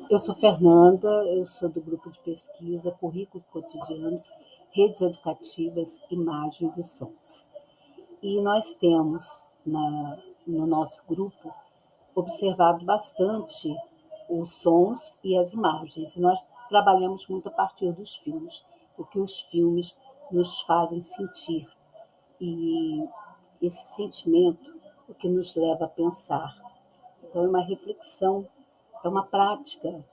Eu sou Fernanda, eu sou do grupo de pesquisa Currículos Cotidianos, Redes Educativas, Imagens e Sons. E nós temos, no nosso grupo, observado bastante os sons e as imagens. E nós trabalhamos muito a partir dos filmes, o que os filmes nos fazem sentir. E esse sentimento, o que nos leva a pensar. Então, é uma reflexão, é uma prática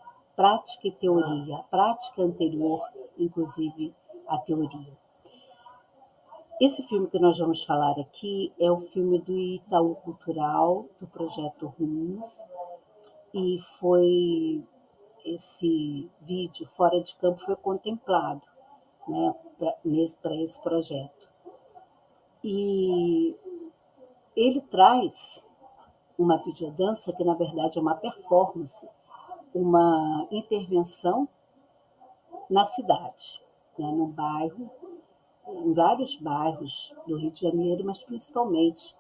e teoria, a prática anterior, inclusive, à teoria. Esse filme que nós vamos falar aqui é o filme do Itaú Cultural, do Projeto Rumos, e esse vídeo, Fora de Campo, foi contemplado, né, para esse projeto. E ele traz uma videodança que, na verdade, é uma performance, uma intervenção na cidade, né, no bairro, em vários bairros do Rio de Janeiro, mas principalmente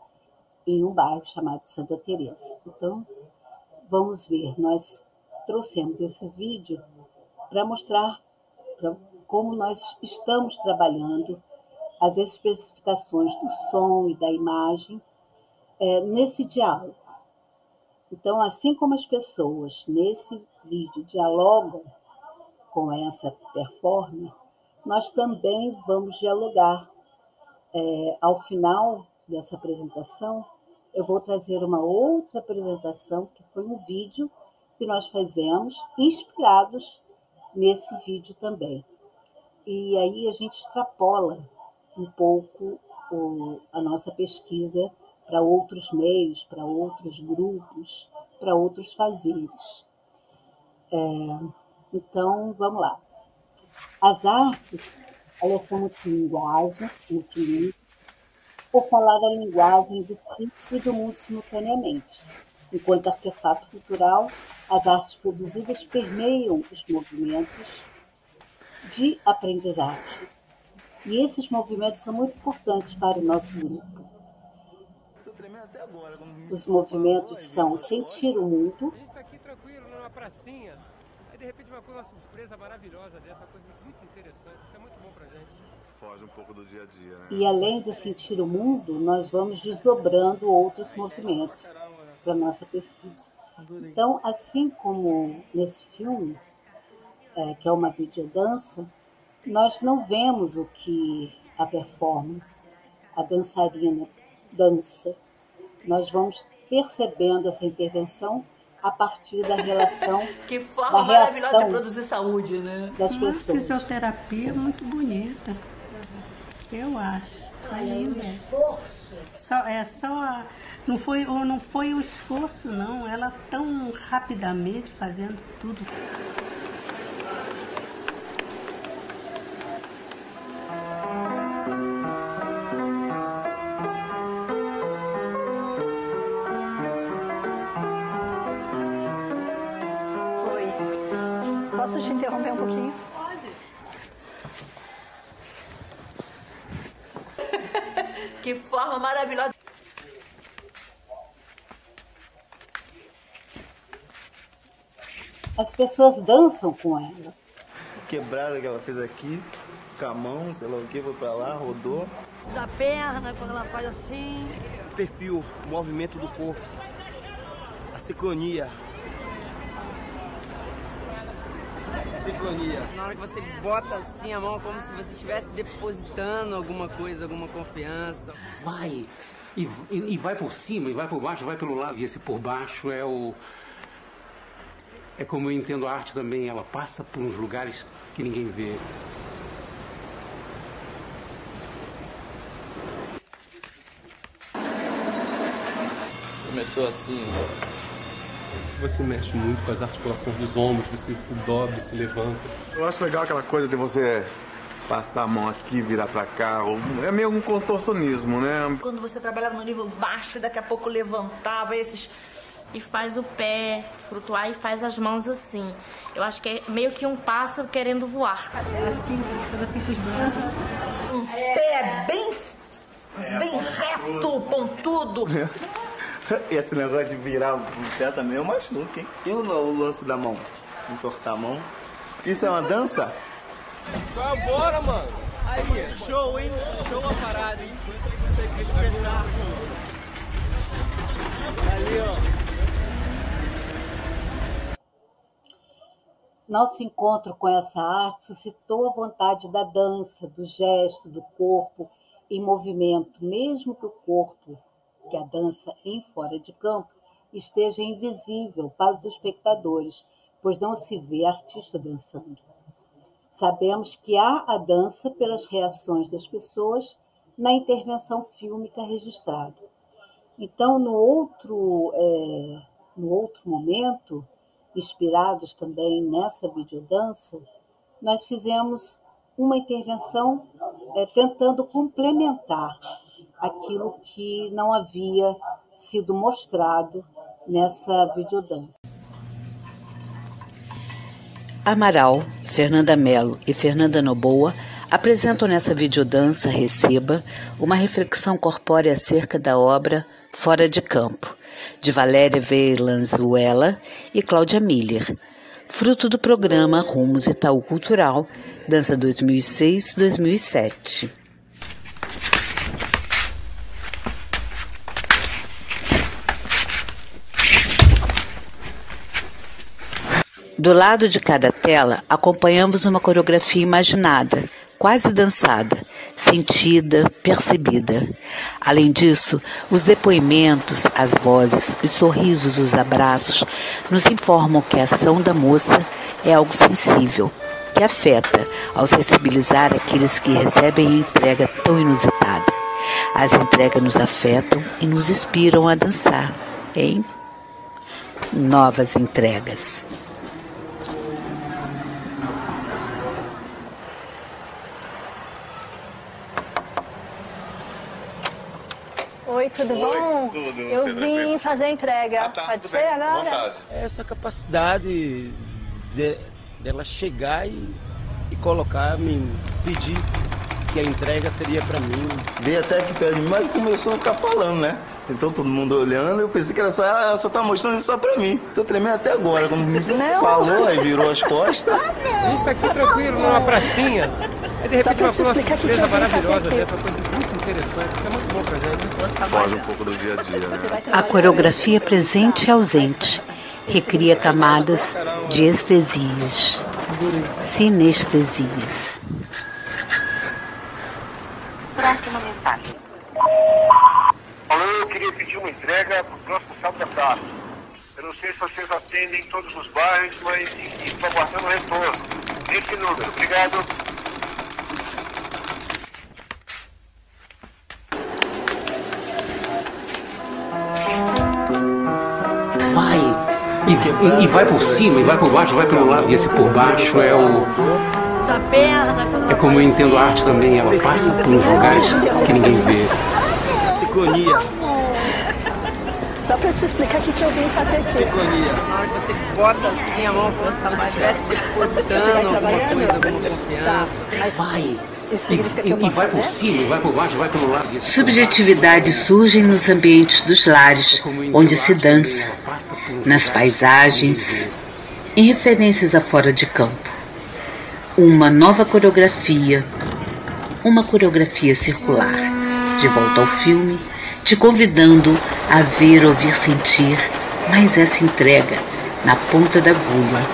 em um bairro chamado Santa Teresa. Então, vamos ver, nós trouxemos esse vídeo para mostrar como nós estamos trabalhando as especificações do som e da imagem nesse diálogo. Então, assim como as pessoas nesse vídeo dialogam com essa performance, nós também vamos dialogar. Ao final dessa apresentação, eu vou trazer uma outra apresentação, que foi um vídeo que nós fizemos, inspirados nesse vídeo também. E aí a gente extrapola um pouco a nossa pesquisa para outros meios, para outros grupos, para outros fazeres. Então, vamos lá. As artes, elas são multilinguagem, multilíngua, por falar a linguagem do si e do mundo simultaneamente. Enquanto artefato cultural, as artes produzidas permeiam os movimentos de aprendizagem. E esses movimentos são muito importantes para o nosso grupo. Os movimentos são sentir o mundo. A gente está aqui tranquilo, numa pracinha. Aí, de repente, uma surpresa maravilhosa dessa, coisa muito interessante. Isso é muito bom pra gente. Foge um pouco do dia a dia, né? E além de sentir o mundo, nós vamos desdobrando outros movimentos para a nossa pesquisa. Então, assim como nesse filme, que é uma videodança, nós não vemos o que a performance, a dançarina, dança. Nós vamos percebendo essa intervenção a partir da relação, que forma da maravilhosa de reação produzir saúde, né? das pessoas. Fisioterapia muito bonita, eu acho. Ainda. Não foi o esforço, não. Ela tão rapidamente fazendo tudo. Posso te interromper um pouquinho? Pode. Que forma maravilhosa. As pessoas dançam com ela. Quebrada que ela fez aqui, com a mão, sei lá o que, foi pra lá, rodou. Da perna, quando ela faz assim. O perfil, o movimento do corpo, a sincronia. Na hora que você bota assim a mão, como se você estivesse depositando alguma coisa, alguma confiança. Vai! E vai por cima, e vai por baixo, vai pelo lado. E esse por baixo é como eu entendo a arte também. Ela passa por uns lugares que ninguém vê. Começou assim. Você mexe muito com as articulações dos ombros, você se dobra, se levanta. Eu acho legal aquela coisa de você passar a mão aqui, virar pra cá. É meio um contorcionismo, né? Quando você trabalhava no nível baixo, daqui a pouco levantava esses... E faz o pé flutuar e faz as mãos assim. Eu acho que é meio que um pássaro querendo voar. Assim, faz assim com os braços. Um pé bem reto, pontudo. Esse negócio de virar o pé também eu machuco, hein? E o lance da mão? entortar a mão. Isso é uma dança? Vai embora, mano. Aí, show, hein? Show a parada, hein? Ali, ó. Nosso encontro com essa arte suscitou a vontade da dança, do gesto, do corpo em movimento, mesmo que o corpo, que a dança em fora de campo, esteja invisível para os espectadores, pois não se vê artista dançando. Sabemos que há a dança pelas reações das pessoas na intervenção fílmica registrada. Então, no outro momento, inspirados também nessa videodança, nós fizemos uma intervenção tentando complementar aquilo que não havia sido mostrado nessa videodança. Amaral, Fernanda Mello e Fernanda Noboa apresentam nessa videodança Receba uma reflexão corpórea acerca da obra Fora de Campo, de Valéria Valenzuela e Cláudia Miller, fruto do programa Rumos Itaú Cultural, Dança 2006-2007. Do lado de cada tela, acompanhamos uma coreografia imaginada, quase dançada, sentida, percebida. Além disso, os depoimentos, as vozes, os sorrisos, os abraços nos informam que a ação da moça é algo sensível, que afeta ao sensibilizar aqueles que recebem a entrega tão inusitada. As entregas nos afetam e nos inspiram a dançar em novas entregas. Oi, tudo bom? Tudo. Eu vim fazer a entrega. Pode ser agora? Vontade. Essa capacidade dela chegar e colocar, me pedir que a entrega seria pra mim. Veio até aqui perto de mim, mas começou a ficar falando, né? Então todo mundo olhando, eu pensei que era só ela só tá mostrando isso só pra mim. Tô tremendo até agora, quando me falou, aí virou as costas. A gente tá aqui tranquilo, numa pracinha. Aí de repente uma surpresa maravilhosa dessa, coisa muito interessante, isso é muito bom pra gente. Foge um pouco do dia a dia, né? A coreografia presente e ausente recria camadas de estesias, sinestesias. Próxima mensagem. Alô, eu queria pedir uma entrega pro próximo sábado à tarde. Eu não sei se vocês atendem em todos os bairros, mas estou aguardando o retorno. Esse número, obrigado. E vai por cima, e vai por baixo, vai pelo lado. E esse por baixo é o... Da perna, É como eu entendo a arte também, ela passa por uns lugares que ninguém vê. Sincronia. Só pra te explicar o que eu vim fazer aqui. Sincronia. Na hora que você bota assim a mão como se você estivesse depositando alguma coisa, alguma confiança. Vai. E vai por cima, e vai por baixo, vai pelo lado. Subjetividades surgem nos ambientes dos lares, onde se dança, nas paisagens, em referências a fora de campo. Uma nova coreografia, uma coreografia circular, de volta ao filme, te convidando a ver, ouvir, sentir mais essa entrega na ponta da agulha,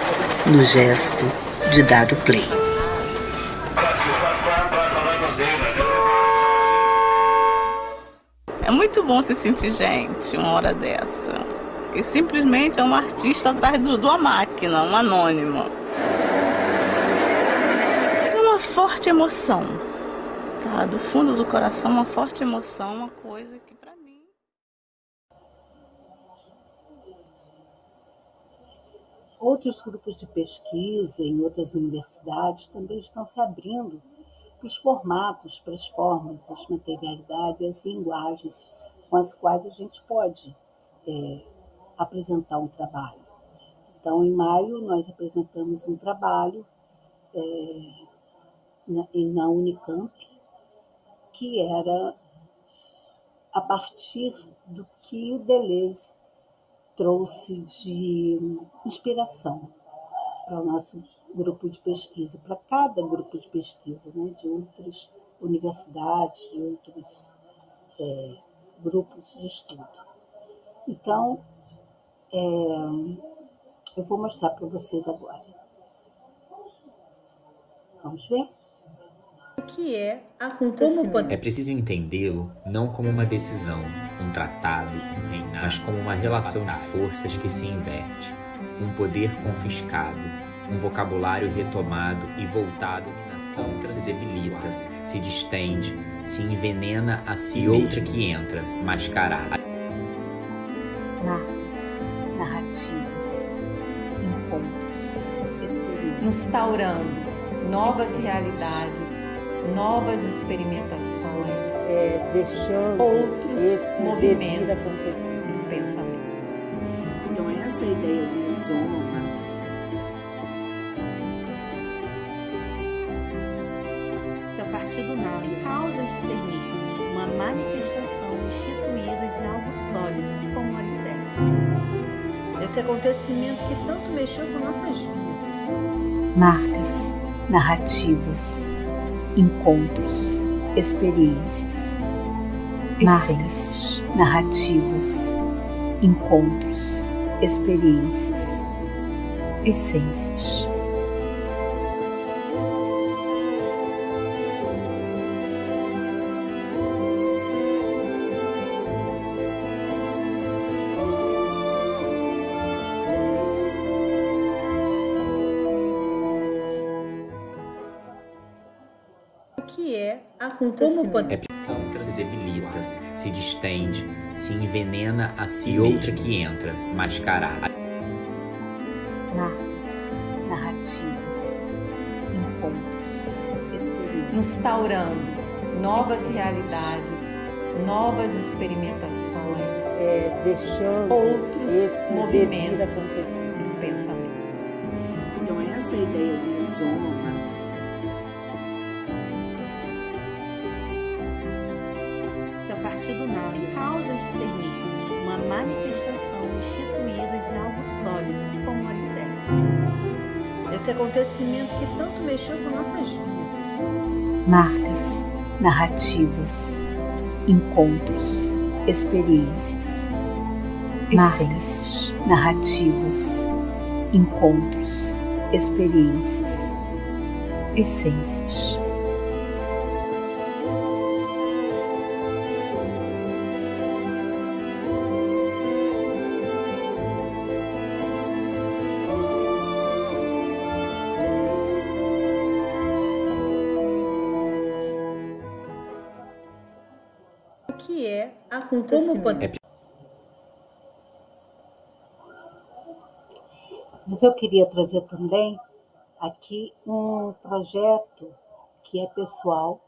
no gesto de dar o play. É muito bom se sentir gente uma hora dessa. E simplesmente é um artista atrás de uma máquina, um anônimo. É uma forte emoção. Tá? Do fundo do coração, uma forte emoção, uma coisa que pra mim... Outros grupos de pesquisa em outras universidades também estão se abrindo para os formatos, para as formas, as materialidades, as linguagens com as quais a gente pode apresentar um trabalho. Então, em maio, nós apresentamos um trabalho na Unicamp, que era a partir do que o Deleuze trouxe de inspiração para o nosso grupo de pesquisa, para cada grupo de pesquisa, né, de outras universidades, de outros grupos de estudo. Então, eu vou mostrar para vocês agora. Vamos ver? O que é acontecimento? É preciso entendê-lo não como uma decisão, um tratado, um reinado, mas como uma relação de forças que se inverte, um poder confiscado, um vocabulário retomado e voltado à dominação que se debilita, se distende, se envenena a si outra que entra, mascarada. Marcos, narrativas, encontros, experiências. Instaurando novas realidades, novas experimentações, deixando outros movimentos do pensamento. Então, essa ideia de rizoma, A partir do nada, causas de ser místicos, uma manifestação instituída de algo sólido, como um alicerce. Esse acontecimento que tanto mexeu com nossas vidas. Marcas, narrativas, encontros, experiências. Marcas, narrativas, encontros, experiências, essências. O que é acontecimento? É pressão que se debilita, se distende, se envenena a si outra que entra, mascarada. Marcos, narrativas, encontros, experiências. Instaurando novas realidades, novas experimentações, deixando outros movimentos do pensamento. então essa ideia de rizoma, A partir do nada, causas de ser místicos, uma manifestação instituída de algo sólido, como um alicerce. Esse acontecimento que tanto mexeu com nossas vidas. Marcas, narrativas, encontros, experiências. Marcas, narrativas, encontros, experiências, essências. O que é acontecimento? Mas eu queria trazer também aqui um projeto que é pessoal.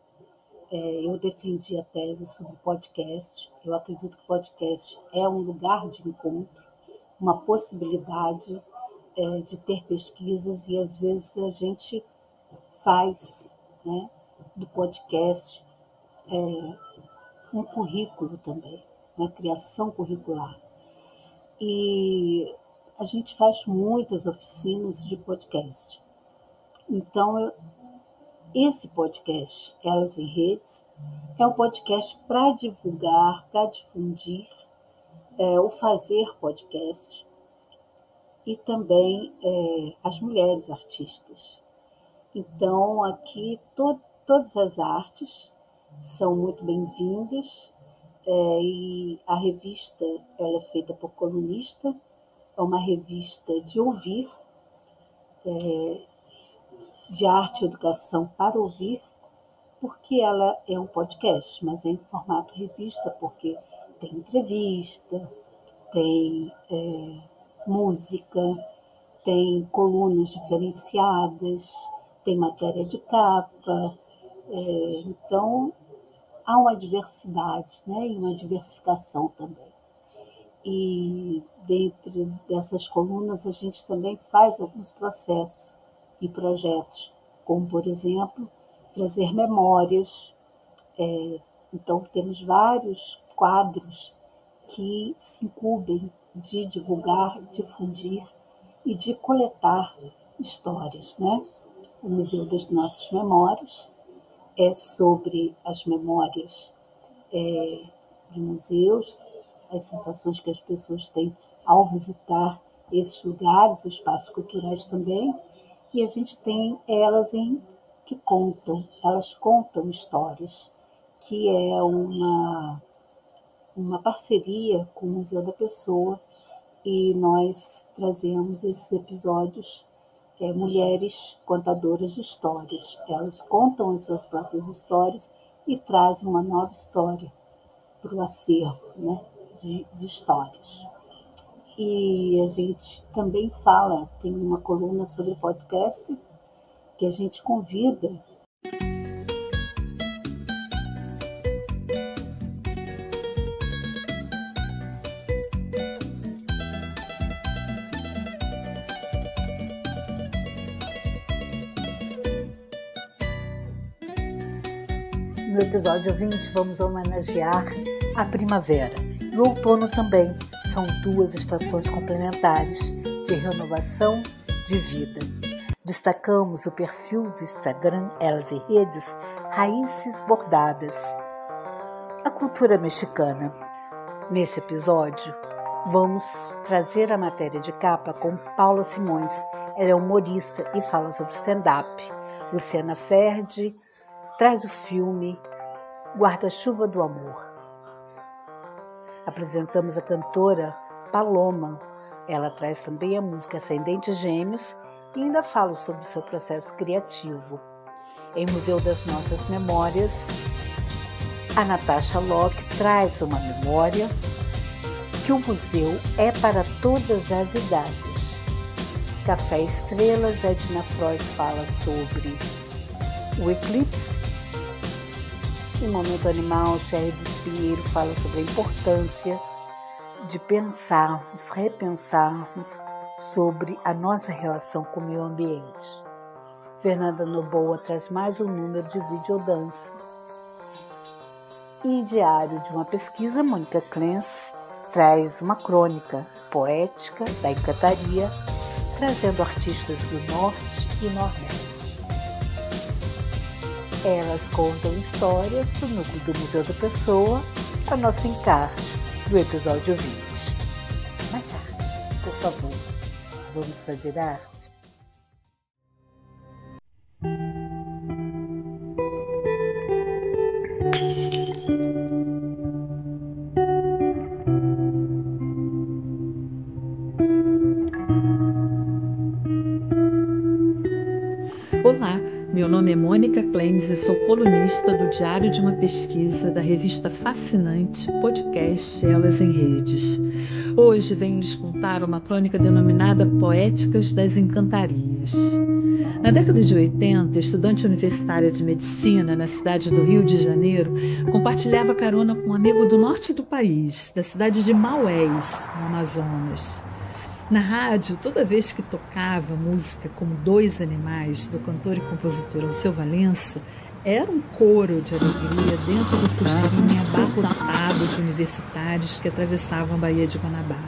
Eu defendi a tese sobre podcast. Eu acredito que podcast é um lugar de encontro, uma possibilidade de ter pesquisas, e às vezes a gente faz, né, do podcast um currículo também, né, criação curricular. E a gente faz muitas oficinas de podcast. Então, esse podcast, Elas em Redes, é um podcast para divulgar, para difundir o fazer podcast e também as mulheres artistas. Então, aqui todas as artes são muito bem-vindas, e a revista ela é feita por colunista, é uma revista de ouvir, de arte e educação para ouvir, porque ela é um podcast, mas é em formato revista, porque tem entrevista, tem música, tem colunas diferenciadas, tem matéria de capa, então há uma diversidade, né, e uma diversificação também. E dentro dessas colunas a gente também faz alguns processos e projetos, como, por exemplo, trazer memórias. Então, temos vários quadros que se incumbem de divulgar, difundir e de coletar histórias, né? O Museu das Nossas Memórias é sobre as memórias de museus, as sensações que as pessoas têm ao visitar esses lugares, espaços culturais também, e a gente tem elas elas contam histórias, que é uma parceria com o Museu da Pessoa, e nós trazemos esses episódios, mulheres contadoras de histórias. Elas contam as suas próprias histórias e trazem uma nova história para o acervo, né, de histórias. E a gente também tem uma coluna sobre podcast, que a gente convida No episódio 20, vamos homenagear a primavera e o outono também. São duas estações complementares de renovação de vida. Destacamos o perfil do Instagram Elas e Redes Raízes Bordadas, a cultura mexicana. Nesse episódio, vamos trazer a matéria de capa com Paula Simões. Ela é humorista e fala sobre stand-up. Luciana Ferdi traz o filme Guarda-Chuva do Amor. Apresentamos a cantora Paloma. Ela traz também a música Ascendentes Gêmeos e ainda fala sobre o seu processo criativo. Em Museu das Nossas Memórias, a Natasha Locke traz uma memória que o museu é para todas as idades. Café Estrelas, Edna Frois fala sobre o eclipse. Em Momento Animal, Sherry do Pinheiro fala sobre a importância de pensarmos, repensarmos sobre a nossa relação com o meio ambiente. Fernanda Noboa traz mais um número de videodança. E em Diário de uma Pesquisa, Mônica Clence traz uma crônica poética da encantaria, trazendo artistas do Norte e Nordeste. Elas contam histórias do núcleo do Museu da Pessoa, a nosso encarte do episódio 20. Mais arte, por favor. Vamos fazer arte? Olá, meu nome é Mônica Clence e sou colunista do Diário de uma Pesquisa da revista fascinante podcast Elas em Redes. Hoje venho lhes contar uma crônica denominada Poéticas das Encantarias. Na década de 80, estudante universitária de medicina na cidade do Rio de Janeiro, compartilhava carona com um amigo do norte do país, da cidade de Maués, no Amazonas. Na rádio, toda vez que tocava música como Dois Animais, do cantor e compositor Alceu Valença, era um coro de alegria dentro do fusquinha abarrotado de universitários que atravessavam a Baía de Guanabara.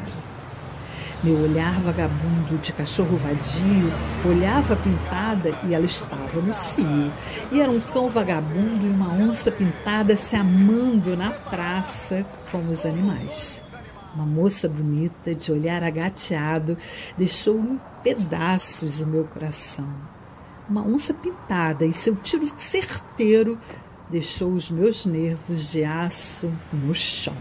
Meu olhar vagabundo de cachorro vadio olhava a pintada e ela estava no cio. E era um cão vagabundo e uma onça pintada se amando na praça como os animais. Uma moça bonita, de olhar agateado, deixou em pedaços o meu coração. Uma onça pintada e seu tiro certeiro deixou os meus nervos de aço no chão.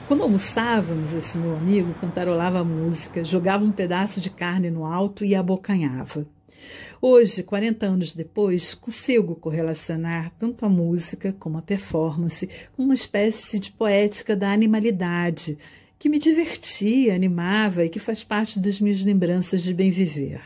Quando almoçávamos, esse meu amigo cantarolava a música, jogava um pedaço de carne no alto e abocanhava. Hoje, 40 anos depois, consigo correlacionar tanto a música como a performance com uma espécie de poética da animalidade que me divertia, animava e que faz parte das minhas lembranças de bem viver.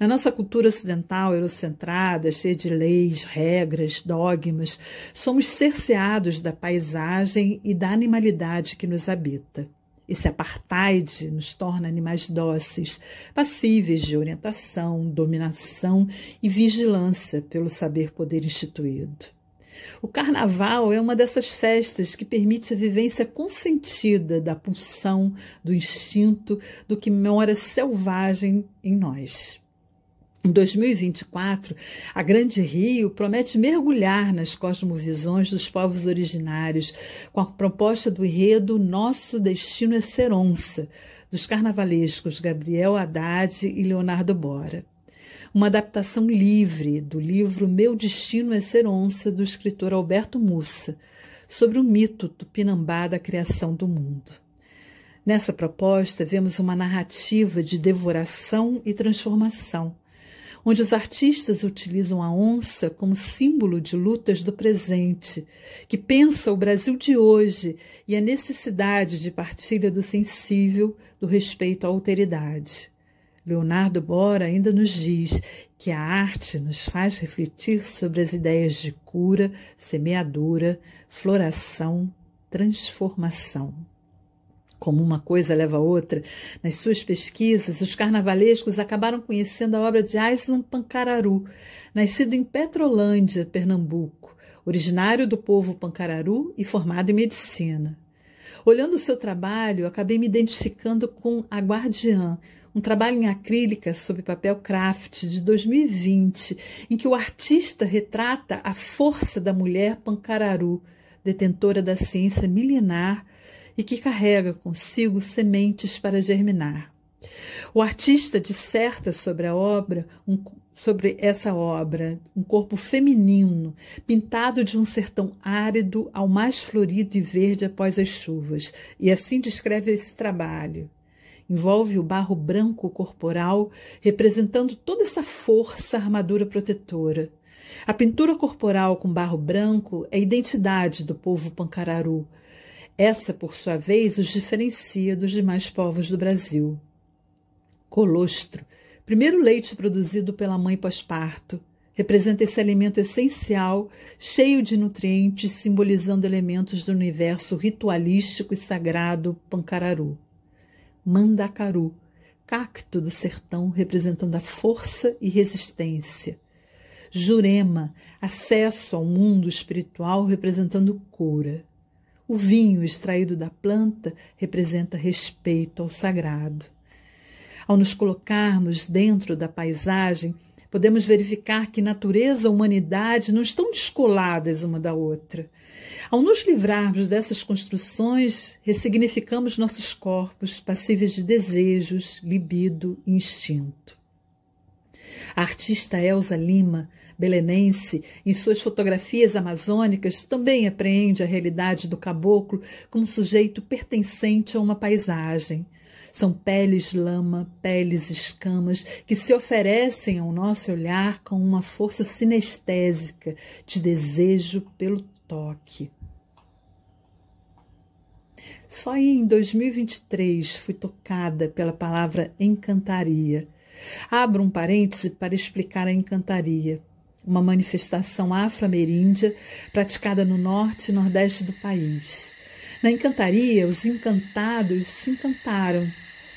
Na nossa cultura ocidental, eurocentrada, cheia de leis, regras, dogmas, somos cerceados da paisagem e da animalidade que nos habita. Esse apartheid nos torna animais dóceis, passíveis de orientação, dominação e vigilância pelo saber-poder instituído. O carnaval é uma dessas festas que permite a vivência consentida da pulsão, do instinto, do que mora selvagem em nós. Em 2024, a Grande Rio promete mergulhar nas cosmovisões dos povos originários com a proposta do enredo Nosso Destino é Ser Onça, dos carnavalescos Gabriel Haddad e Leonardo Bora. Uma adaptação livre do livro Meu Destino é Ser Onça, do escritor Alberto Mussa, sobre o mito tupinambá da criação do mundo. Nessa proposta, vemos uma narrativa de devoração e transformação, onde os artistas utilizam a onça como símbolo de lutas do presente, que pensa o Brasil de hoje e a necessidade de partilha do sensível, do respeito à alteridade. Leonardo Bora ainda nos diz que a arte nos faz refletir sobre as ideias de cura, semeadura, floração, transformação. Como uma coisa leva a outra, nas suas pesquisas, os carnavalescos acabaram conhecendo a obra de Aislan Pancararu, nascido em Petrolândia, Pernambuco, originário do povo Pancararu e formado em medicina. Olhando o seu trabalho, acabei me identificando com A Guardiã, um trabalho em acrílica sob papel craft de 2020, em que o artista retrata a força da mulher Pancararu, detentora da ciência milenar, e que carrega consigo sementes para germinar. O artista disserta sobre essa obra, um corpo feminino, pintado de um sertão árido ao mais florido e verde após as chuvas, e assim descreve esse trabalho. Envolve o barro branco corporal, representando toda essa força, armadura protetora. A pintura corporal com barro branco é a identidade do povo Pancararu. Essa, por sua vez, os diferencia dos demais povos do Brasil. Colostro, primeiro leite produzido pela mãe pós-parto, representa esse alimento essencial, cheio de nutrientes, simbolizando elementos do universo ritualístico e sagrado Pancararu. Mandacaru, cacto do sertão, representando a força e resistência. Jurema, acesso ao mundo espiritual, representando cura. O vinho extraído da planta representa respeito ao sagrado. Ao nos colocarmos dentro da paisagem, podemos verificar que natureza e humanidade não estão descoladas uma da outra. Ao nos livrarmos dessas construções, ressignificamos nossos corpos passíveis de desejos, libido e instinto. A artista Elza Lima, belenense, em suas fotografias amazônicas, também apreende a realidade do caboclo como sujeito pertencente a uma paisagem. São peles lama, peles escamas, que se oferecem ao nosso olhar com uma força sinestésica de desejo pelo toque. Só em 2023 fui tocada pela palavra encantaria. Abro um parêntese para explicar a encantaria, uma manifestação afro-ameríndia praticada no norte e nordeste do país. Na encantaria, os encantados se encantaram,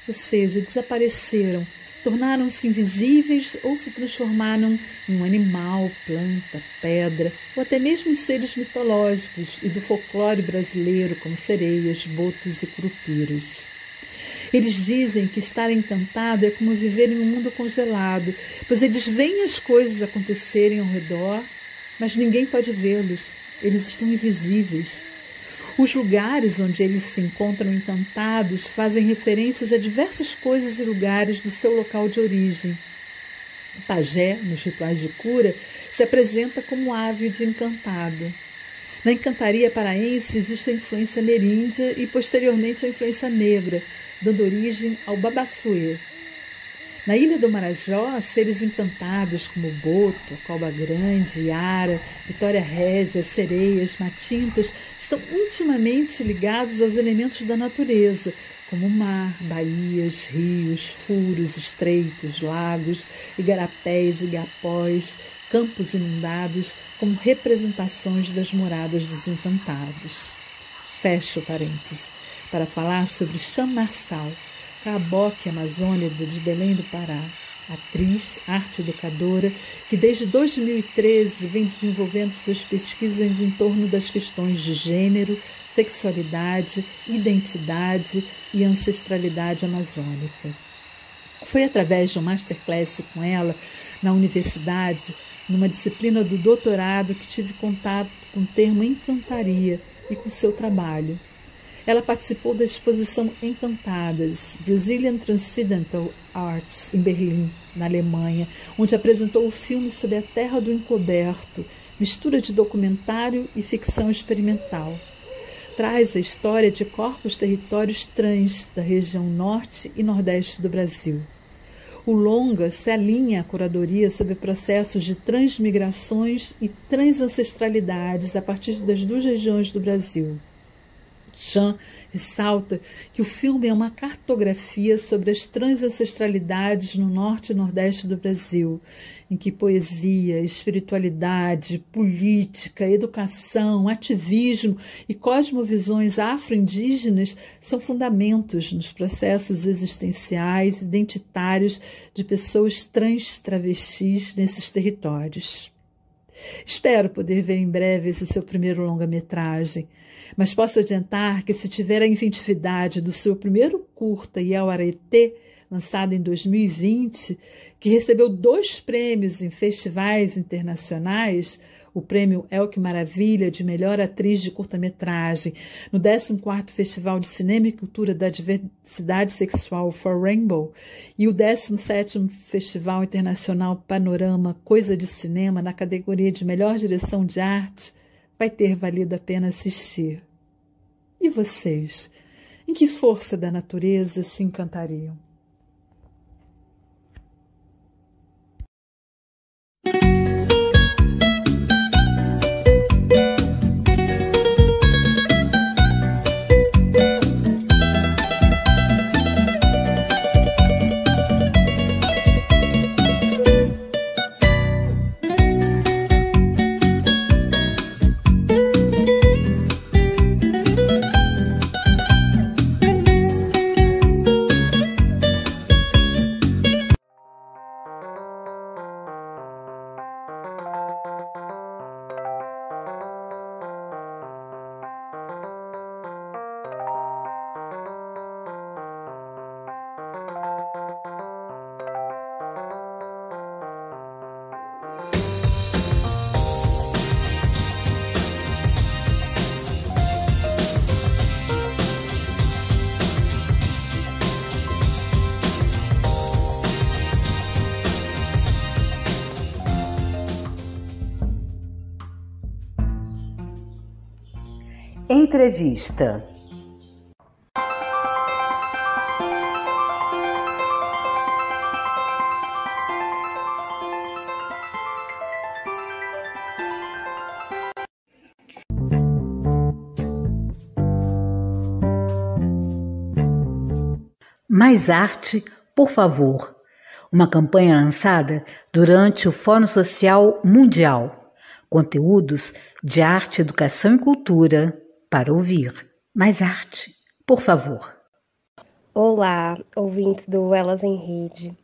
ou seja, desapareceram, tornaram-se invisíveis ou se transformaram em um animal, planta, pedra, ou até mesmo em seres mitológicos e do folclore brasileiro, como sereias, botos e curupiras. Eles dizem que estar encantado é como viver em um mundo congelado, pois eles veem as coisas acontecerem ao redor, mas ninguém pode vê-los, eles estão invisíveis. Os lugares onde eles se encontram encantados fazem referências a diversas coisas e lugares do seu local de origem. O pajé, nos rituais de cura, se apresenta como ave de encantado. Na encantaria paraense existe a influência ameríndia e, posteriormente, a influência negra, dando origem ao babassuê. Na Ilha do Marajó, seres encantados como boto, cobra grande, iara, vitória régia, sereias, matintas, estão intimamente ligados aos elementos da natureza, como mar, baías, rios, furos, estreitos, lagos, igarapés, igapós, campos inundados, como representações das moradas dos encantados. Fecho o parêntese para falar sobre Chamarsal, Caboque amazônida de Belém do Pará, atriz, arte educadora, que desde 2013 vem desenvolvendo suas pesquisas em torno das questões de gênero, sexualidade, identidade e ancestralidade amazônica. Foi através de um masterclass com ela, na universidade, numa disciplina do doutorado que tive contato com o termo encantaria e com seu trabalho. Ela participou da exposição Encantadas, Brazilian Transcendental Arts, em Berlim, na Alemanha, onde apresentou o filme sobre a Terra do Encoberto, mistura de documentário e ficção experimental. Traz a história de corpos territórios trans da região norte e nordeste do Brasil. O longa se alinha à curadoria sobre processos de transmigrações e transancestralidades a partir das duas regiões do Brasil. Chan ressalta que o filme é uma cartografia sobre as transancestralidades no norte e nordeste do Brasil, em que poesia, espiritualidade, política, educação, ativismo e cosmovisões afro-indígenas são fundamentos nos processos existenciais identitários de pessoas trans travestis nesses territórios. Espero poder ver em breve esse seu primeiro longa-metragem, mas posso adiantar que, se tiver a inventividade do seu primeiro curta Iauaretê, lançado em 2020, que recebeu 2 prêmios em festivais internacionais, o prêmio El Que Maravilha de Melhor Atriz de Curta-Metragem, no 14º Festival de Cinema e Cultura da Diversidade Sexual for Rainbow e o 17º Festival Internacional Panorama Coisa de Cinema na categoria de Melhor Direção de Arte, vai ter valido a pena assistir. E vocês? Em que força da natureza se encantariam? Entrevista. Mais arte, por favor. Uma campanha lançada durante o Fórum Social Mundial. Conteúdos de arte, educação e cultura para ouvir. Mais arte, por favor. Olá, ouvintes do Elas em Rede.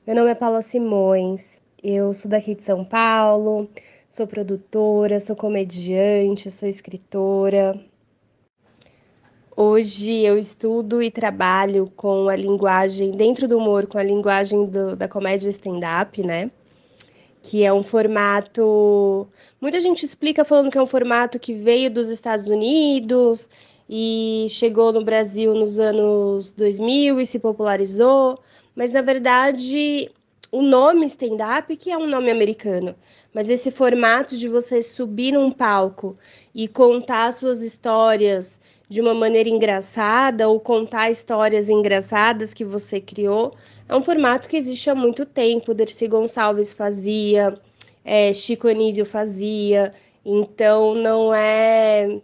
Meu nome é Paula Simões, eu sou daqui de São Paulo, sou produtora, sou comediante, sou escritora. Hoje eu estudo e trabalho com a linguagem, dentro do humor, com a linguagem da comédia stand-up, né? Que é um formato... Muita gente explica falando que é um formato que veio dos Estados Unidos e chegou no Brasil nos anos 2000 e se popularizou, mas, na verdade, o nome stand-up que é um nome americano, mas esse formato de você subir num palco e contar suas histórias de uma maneira engraçada ou contar histórias engraçadas que você criou, é um formato que existe há muito tempo. Dercy Gonçalves fazia, Chico Anísio fazia, então não é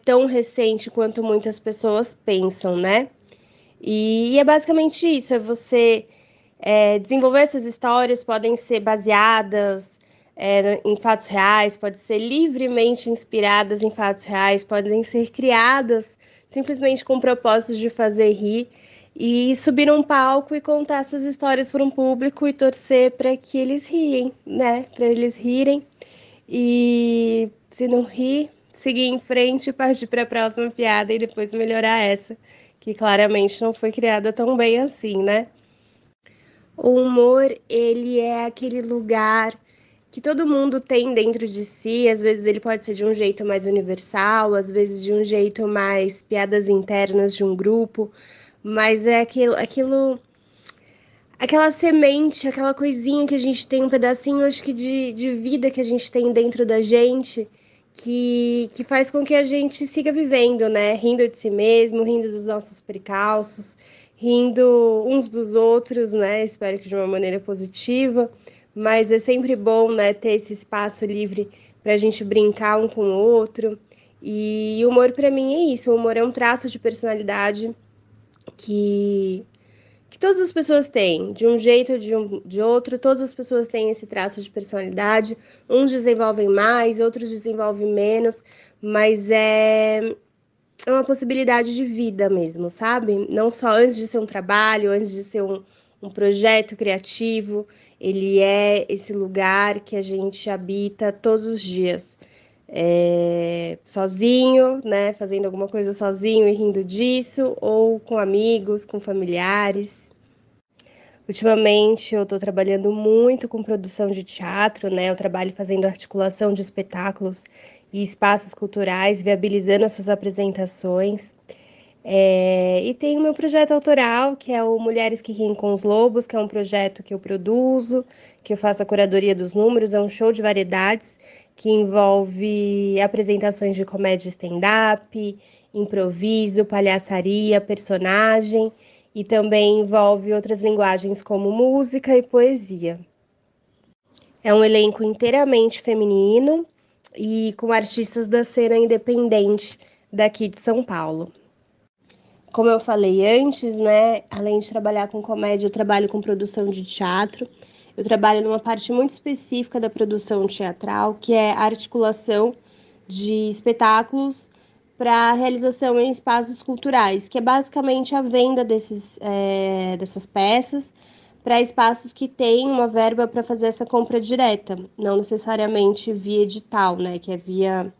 tão recente quanto muitas pessoas pensam, né? E é basicamente isso, é você desenvolver essas histórias, podem ser baseadas em fatos reais, podem ser livremente inspiradas em fatos reais, podem ser criadas simplesmente com o propósito de fazer rir, e subir num palco e contar essas histórias para um público e torcer para que eles riem, né? Para eles rirem e, se não rir, seguir em frente e partir para a próxima piada e depois melhorar essa, que claramente não foi criada tão bem assim, né? O humor, ele é aquele lugar que todo mundo tem dentro de si. Às vezes ele pode ser de um jeito mais universal, às vezes de um jeito mais piadas internas de um grupo, mas é aquela semente, aquela coisinha que a gente tem, um pedacinho, acho que de vida que a gente tem dentro da gente, que faz com que a gente siga vivendo, né? Rindo de si mesmo, rindo dos nossos percalços, rindo uns dos outros, né? Espero que de uma maneira positiva. Mas é sempre bom, né, ter esse espaço livre para a gente brincar um com o outro. E o humor, para mim, é isso. O humor é um traço de personalidade que todas as pessoas têm, de um jeito ou de outro. Todas as pessoas têm esse traço de personalidade. Uns desenvolvem mais, outros desenvolvem menos, mas é uma possibilidade de vida mesmo, sabe? Não só antes de ser um trabalho, antes de ser um projeto criativo, ele é esse lugar que a gente habita todos os dias. Sozinho, né? Fazendo alguma coisa sozinho e rindo disso, ou com amigos, com familiares. Ultimamente eu estou trabalhando muito com produção de teatro, né? Eu trabalho fazendo articulação de espetáculos e espaços culturais, viabilizando essas apresentações. E tem o meu projeto autoral, que é o Mulheres que Riem com os Lobos, que é um projeto que eu produzo, que eu faço a curadoria dos números, é um show de variedades que envolve apresentações de comédia stand-up, improviso, palhaçaria, personagem, e também envolve outras linguagens como música e poesia. É um elenco inteiramente feminino e com artistas da cena independente daqui de São Paulo. Como eu falei antes, né, além de trabalhar com comédia, eu trabalho com produção de teatro. Eu trabalho numa parte muito específica da produção teatral, que é a articulação de espetáculos para realização em espaços culturais, que é basicamente a venda dessas peças para espaços que têm uma verba para fazer essa compra direta, não necessariamente via edital, né, que é via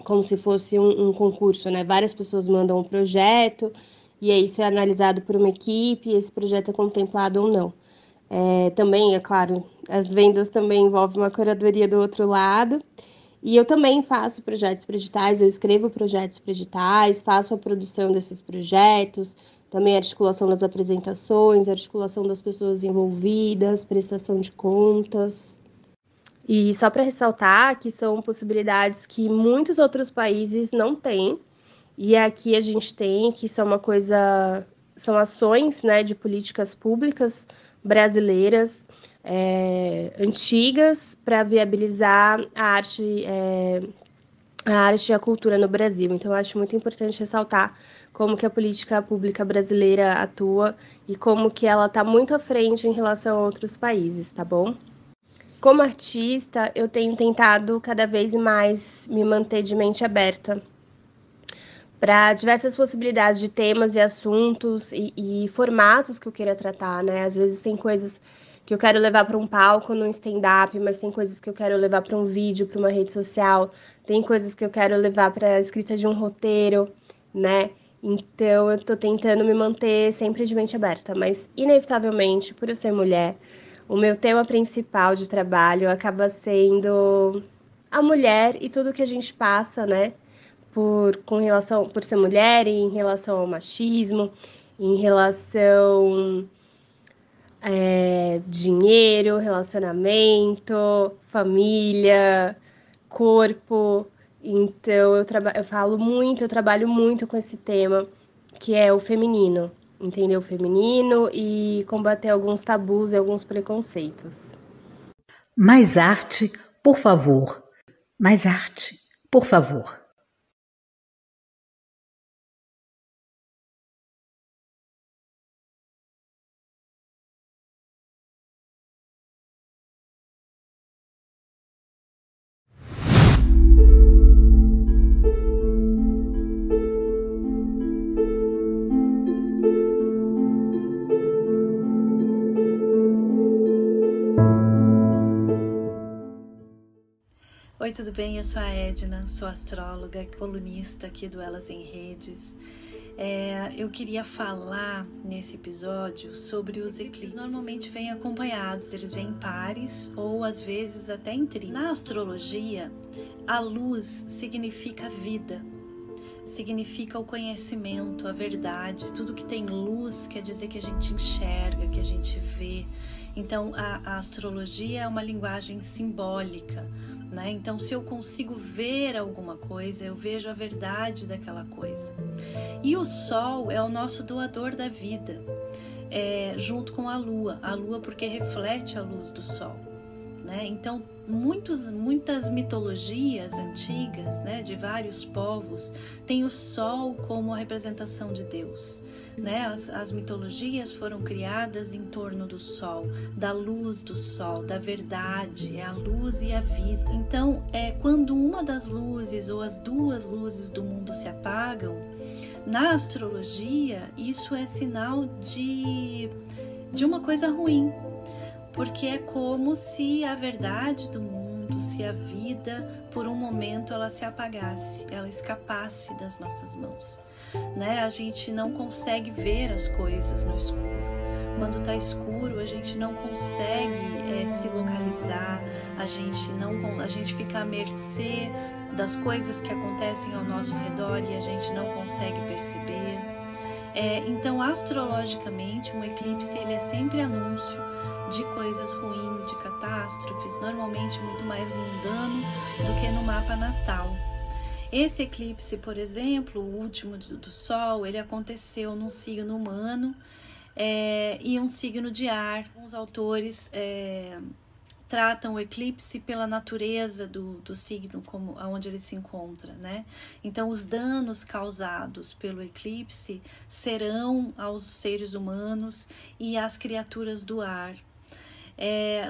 como se fosse um concurso, né? Várias pessoas mandam um projeto e aí isso é analisado por uma equipe e esse projeto é contemplado ou não. Também, é claro, as vendas também envolvem uma curadoria do outro lado. E eu também faço projetos para editais, eu escrevo projetos para editais, faço a produção desses projetos, também a articulação das apresentações, a articulação das pessoas envolvidas, prestação de contas. E só para ressaltar que são possibilidades que muitos outros países não têm, e aqui a gente tem, que são são ações, né, de políticas públicas brasileiras antigas para viabilizar a arte e a cultura no Brasil. Então, eu acho muito importante ressaltar como que a política pública brasileira atua e como que ela está muito à frente em relação a outros países, tá bom? Como artista, eu tenho tentado cada vez mais me manter de mente aberta para diversas possibilidades de temas e assuntos e formatos que eu queira tratar, né? Às vezes tem coisas que eu quero levar para um palco no stand-up, mas tem coisas que eu quero levar para um vídeo, para uma rede social, tem coisas que eu quero levar para a escrita de um roteiro, né? Então, eu estou tentando me manter sempre de mente aberta, mas inevitavelmente, por eu ser mulher, o meu tema principal de trabalho acaba sendo a mulher e tudo que a gente passa, né? Por ser mulher, em relação ao machismo, em relação dinheiro, relacionamento, família, corpo. Então eu trabalho muito com esse tema, que é o feminino. Entender o feminino e combater alguns tabus e alguns preconceitos. Mais arte, por favor. Mais arte, por favor. Oi, tudo bem? Eu sou a Edna, sou astróloga e colunista aqui do Elas em Redes. Eu queria falar nesse episódio sobre os eclipses. Normalmente vêm acompanhados, eles vêm em pares ou às vezes até em trio. Na astrologia, a luz significa vida, significa o conhecimento, a verdade. Tudo que tem luz quer dizer que a gente enxerga, que a gente vê. Então a astrologia é uma linguagem simbólica, né? Então, se eu consigo ver alguma coisa, eu vejo a verdade daquela coisa. E o Sol é o nosso doador da vida, junto com a Lua porque reflete a luz do Sol, né? Então, muitas mitologias antigas, né, de vários povos, têm o Sol como a representação de Deus, né? As mitologias foram criadas em torno do Sol, da luz do Sol, da verdade, é a luz e a vida. Então, quando uma das luzes ou as duas luzes do mundo se apagam, na astrologia, isso é sinal de uma coisa ruim, porque é como se a verdade do mundo, se a vida, por um momento ela se apagasse, ela escapasse das nossas mãos, né? A gente não consegue ver as coisas no escuro. Quando está escuro, a gente não consegue se localizar, a gente fica à mercê das coisas que acontecem ao nosso redor e a gente não consegue perceber. Então, astrologicamente, um eclipse ele é sempre anúncio de coisas ruins, de catástrofes, normalmente muito mais mundano do que no mapa natal. Esse eclipse, por exemplo, o último do Sol, ele aconteceu num signo humano e um signo de ar. Os autores tratam o eclipse pela natureza do signo, como aonde ele se encontra, né? Então, os danos causados pelo eclipse serão aos seres humanos e às criaturas do ar.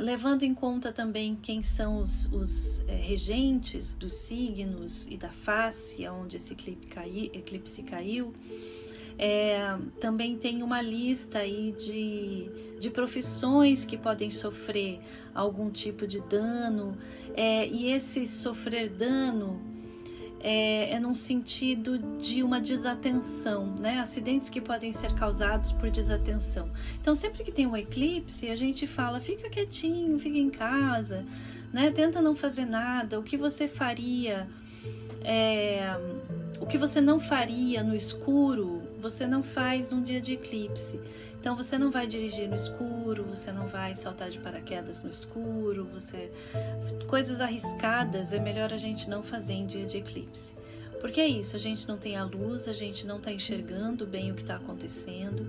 Levando em conta também quem são os regentes dos signos e da face onde esse eclipse caiu, também tem uma lista aí de profissões que podem sofrer algum tipo de dano, e esse sofrer dano é num sentido de uma desatenção, né? Acidentes que podem ser causados por desatenção. Então, sempre que tem um eclipse, a gente fala, fica quietinho, fica em casa, né? Tenta não fazer nada. O que você faria, o que você não faria no escuro, você não faz num dia de eclipse. Então, você não vai dirigir no escuro, você não vai saltar de paraquedas no escuro, coisas arriscadas é melhor a gente não fazer em dia de eclipse. Porque é isso, a gente não tem a luz, a gente não está enxergando bem o que está acontecendo,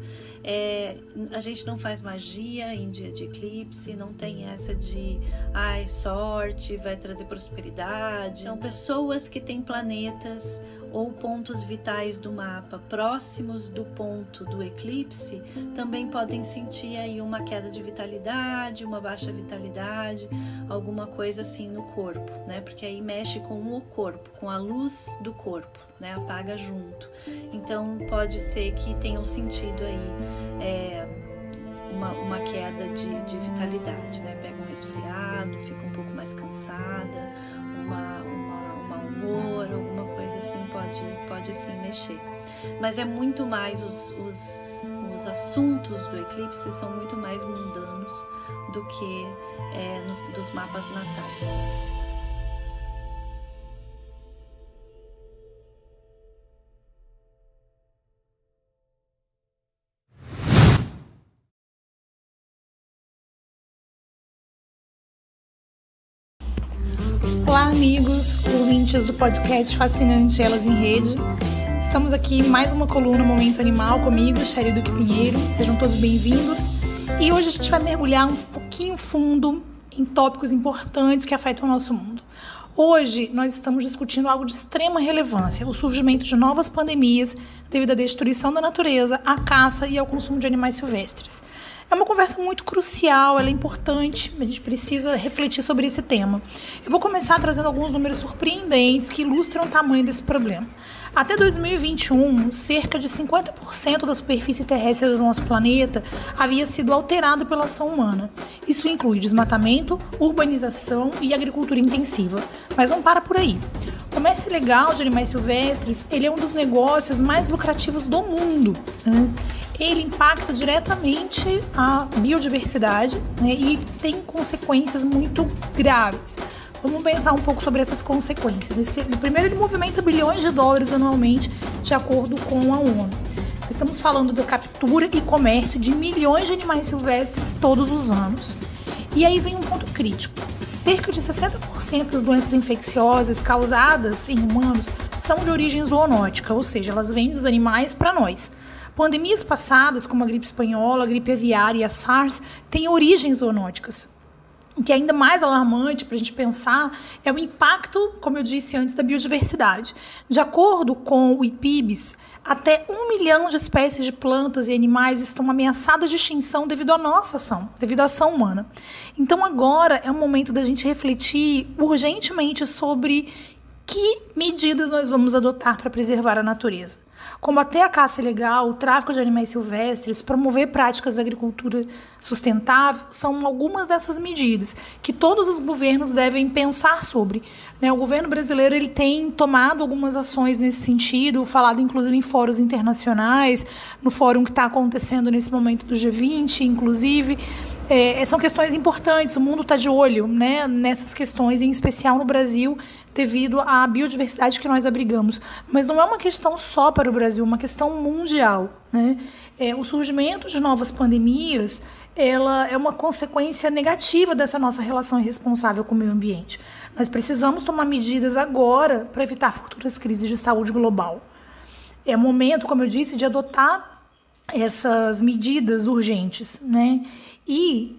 a gente não faz magia em dia de eclipse, não tem essa de sorte, vai trazer prosperidade. Então, pessoas que têm planetas ou pontos vitais do mapa próximos do ponto do eclipse também podem sentir aí uma queda de vitalidade, uma baixa vitalidade, alguma coisa assim no corpo, né? Porque aí mexe com o corpo, com a luz do corpo, né? Apaga junto. Então pode ser que tenham sentido aí uma queda de vitalidade, né? Pega um resfriado, fica um pouco mais cansada, um humor, alguma coisa assim pode sim mexer. Mas é muito mais, os assuntos do eclipse são muito mais mundanos do que dos mapas natais. Olá, amigos, ouvintes do podcast Fascinante Elas em Rede. Estamos aqui em mais uma coluna Momento Animal comigo, Sherry Duque Pinheiro. Sejam todos bem-vindos. E hoje a gente vai mergulhar um pouquinho fundo em tópicos importantes que afetam o nosso mundo. Hoje nós estamos discutindo algo de extrema relevância, o surgimento de novas pandemias devido à destruição da natureza, à caça e ao consumo de animais silvestres. É uma conversa muito crucial, ela é importante, a gente precisa refletir sobre esse tema. Eu vou começar trazendo alguns números surpreendentes que ilustram o tamanho desse problema. Até 2021, cerca de 50% da superfície terrestre do nosso planeta havia sido alterada pela ação humana. Isso inclui desmatamento, urbanização e agricultura intensiva. Mas não para por aí. comércio ilegal de animais silvestres, ele é um dos negócios mais lucrativos do mundo, né? Ele impacta diretamente a biodiversidade, né, e tem consequências muito graves. Vamos pensar um pouco sobre essas consequências. Primeiro, ele movimenta bilhões de dólares anualmente, de acordo com a ONU. Estamos falando da captura e comércio de milhões de animais silvestres todos os anos. E aí vem um ponto crítico. Cerca de 60% das doenças infecciosas causadas em humanos são de origem zoonótica, ou seja, elas vêm dos animais para nós. Pandemias passadas, como a gripe espanhola, a gripe aviária e a SARS, têm origens zoonóticas. O que é ainda mais alarmante para a gente pensar é o impacto, como eu disse antes, da biodiversidade. De acordo com o IPBES, até 1 milhão de espécies de plantas e animais estão ameaçadas de extinção devido à nossa ação, devido à ação humana. Então agora é o momento da gente refletir urgentemente sobre que medidas nós vamos adotar para preservar a natureza. Combater a caça ilegal, o tráfico de animais silvestres, promover práticas de agricultura sustentável são algumas dessas medidas que todos os governos devem pensar sobre, né? O governo brasileiro ele tem tomado algumas ações nesse sentido, falado inclusive em fóruns internacionais, no fórum que está acontecendo nesse momento do G20, inclusive. São questões importantes, o mundo está de olho, né, nessas questões, em especial no Brasil, devido à biodiversidade que nós abrigamos. Mas não é uma questão só para o Brasil, é uma questão mundial, né? O surgimento de novas pandemias ela é uma consequência negativa dessa nossa relação irresponsável com o meio ambiente. Nós precisamos tomar medidas agora para evitar futuras crises de saúde global. É o momento, como eu disse, de adotar essas medidas urgentes, né? E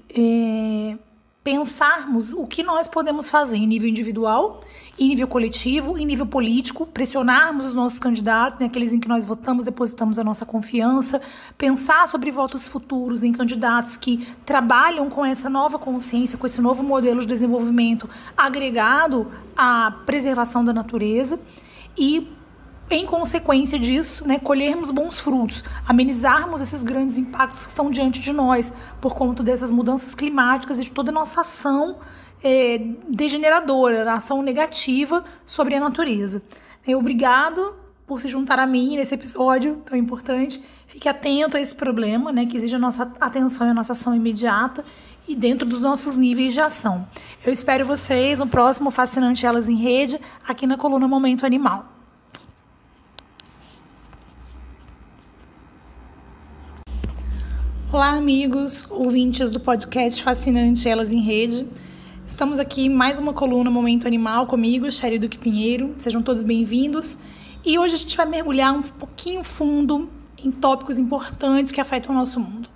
pensarmos o que nós podemos fazer em nível individual, em nível coletivo, em nível político, pressionarmos os nossos candidatos, né, aqueles em que nós votamos, depositamos a nossa confiança, pensar sobre votos futuros em candidatos que trabalham com essa nova consciência, com esse novo modelo de desenvolvimento agregado à preservação da natureza e, em consequência disso, né, colhermos bons frutos, amenizarmos esses grandes impactos que estão diante de nós por conta dessas mudanças climáticas e de toda a nossa ação degeneradora, a ação negativa sobre a natureza. Obrigado por se juntar a mim nesse episódio tão importante. Fique atento a esse problema, né, que exige a nossa atenção e a nossa ação imediata e dentro dos nossos níveis de ação. Eu espero vocês no próximo Fascinante Elas em Rede, aqui na coluna Momento Animal. Olá, amigos, ouvintes do podcast Fascinante Elas em Rede. Estamos aqui em mais uma coluna Momento Animal comigo, Sherry Duque Pinheiro. Sejam todos bem-vindos. E hoje a gente vai mergulhar um pouquinho fundo em tópicos importantes que afetam o nosso mundo.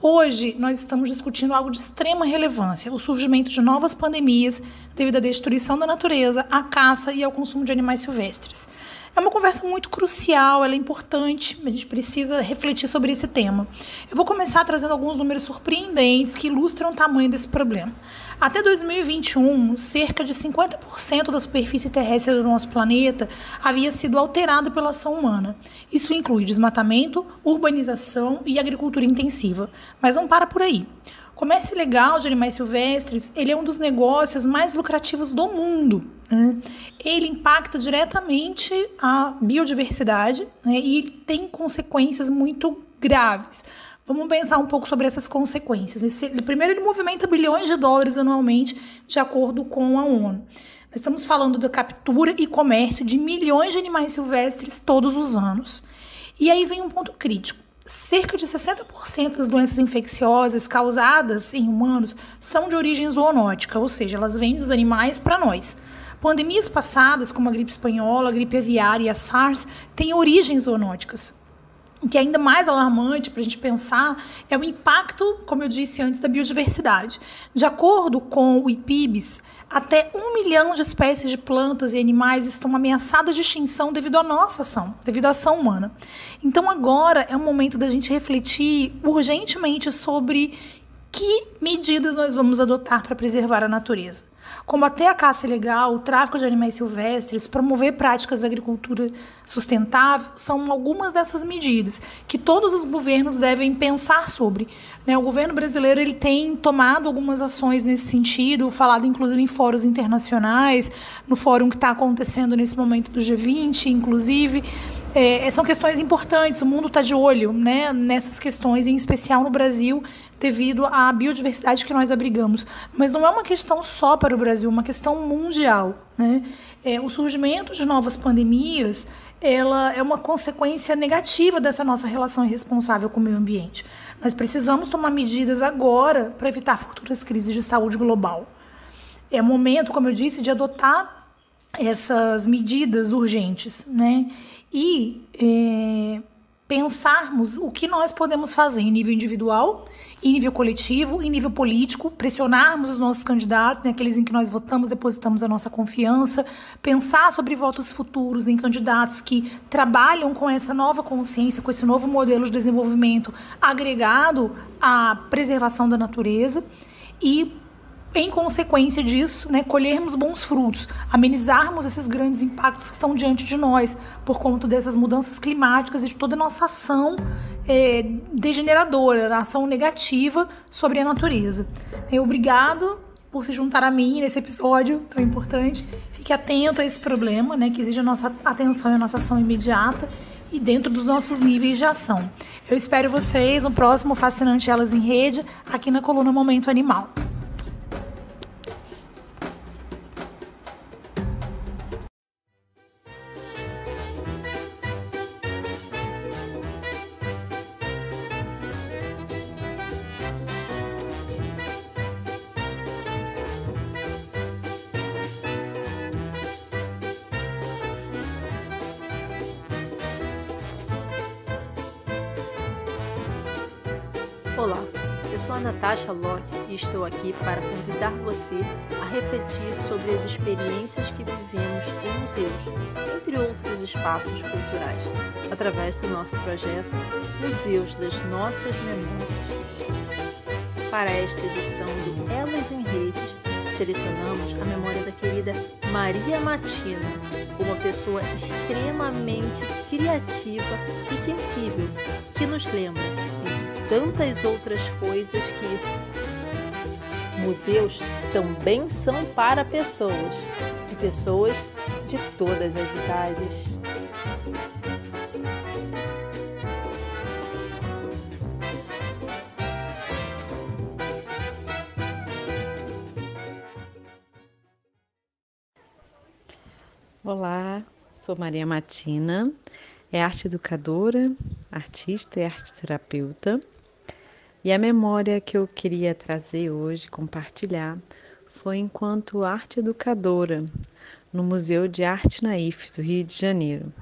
Hoje nós estamos discutindo algo de extrema relevância, o surgimento de novas pandemias devido à destruição da natureza, à caça e ao consumo de animais silvestres. É uma conversa muito crucial, ela é importante, a gente precisa refletir sobre esse tema. Eu vou começar trazendo alguns números surpreendentes que ilustram o tamanho desse problema. Até 2021, cerca de 50% da superfície terrestre do nosso planeta havia sido alterada pela ação humana. Isso inclui desmatamento, urbanização e agricultura intensiva. Mas não para por aí. O comércio ilegal de animais silvestres, ele é um dos negócios mais lucrativos do mundo, né? Ele impacta diretamente a biodiversidade, né, e tem consequências muito graves. Vamos pensar um pouco sobre essas consequências. Primeiro, ele movimenta bilhões de dólares anualmente, de acordo com a ONU. Nós estamos falando da captura e comércio de milhões de animais silvestres todos os anos. E aí vem um ponto crítico. Cerca de 60% das doenças infecciosas causadas em humanos são de origem zoonótica, ou seja, elas vêm dos animais para nós. Pandemias passadas, como a gripe espanhola, a gripe aviária e a SARS, têm origens zoonóticas. O que é ainda mais alarmante para a gente pensar é o impacto, como eu disse antes, da biodiversidade. De acordo com o IPBES, até 1 milhão de espécies de plantas e animais estão ameaçadas de extinção devido à nossa ação, devido à ação humana. Então agora é o momento da gente refletir urgentemente sobre que medidas nós vamos adotar para preservar a natureza. Combater a caça ilegal, o tráfico de animais silvestres, promover práticas de agricultura sustentável são algumas dessas medidas que todos os governos devem pensar sobre. O governo brasileiro ele tem tomado algumas ações nesse sentido, falado inclusive em fóruns internacionais, no fórum que está acontecendo nesse momento do G20, inclusive. São questões importantes, o mundo está de olho, nessas questões, em especial no Brasil, devido à biodiversidade que nós abrigamos. Mas não é uma questão só para o Brasil, é uma questão mundial. O surgimento de novas pandemias ela é uma consequência negativa dessa nossa relação irresponsável com o meio ambiente. Nós precisamos tomar medidas agora para evitar futuras crises de saúde global. É o momento, como eu disse, de adotar essas medidas urgentes, E pensarmos o que nós podemos fazer em nível individual, em nível coletivo, em nível político, pressionarmos os nossos candidatos, aqueles em que nós votamos, depositamos a nossa confiança, pensar sobre votos futuros em candidatos que trabalham com essa nova consciência, com esse novo modelo de desenvolvimento agregado à preservação da natureza e, em consequência disso, colhermos bons frutos, amenizarmos esses grandes impactos que estão diante de nós por conta dessas mudanças climáticas e de toda a nossa ação degeneradora, a ação negativa sobre a natureza. Obrigado por se juntar a mim nesse episódio tão importante. Fique atento a esse problema, que exige a nossa atenção e a nossa ação imediata e dentro dos nossos níveis de ação. Eu espero vocês no próximo Fascinante Elas em Rede, aqui na coluna Momento Animal. Olá, eu sou a Natasha Locke e estou aqui para convidar você a refletir sobre as experiências que vivemos em museus, entre outros espaços culturais, através do nosso projeto Museus das Nossas Memórias. Para esta edição do Elas em Redes, selecionamos a memória da querida Maria Matina, uma pessoa extremamente criativa e sensível, que nos lembra, entre tantas outras coisas, que museus também são para pessoas, e pessoas de todas as idades. Olá, sou Maria Matina, arte educadora, artista e arteterapeuta. E a memória que eu queria trazer hoje, compartilhar, foi enquanto arte educadora no Museu de Arte Naif, do Rio de Janeiro.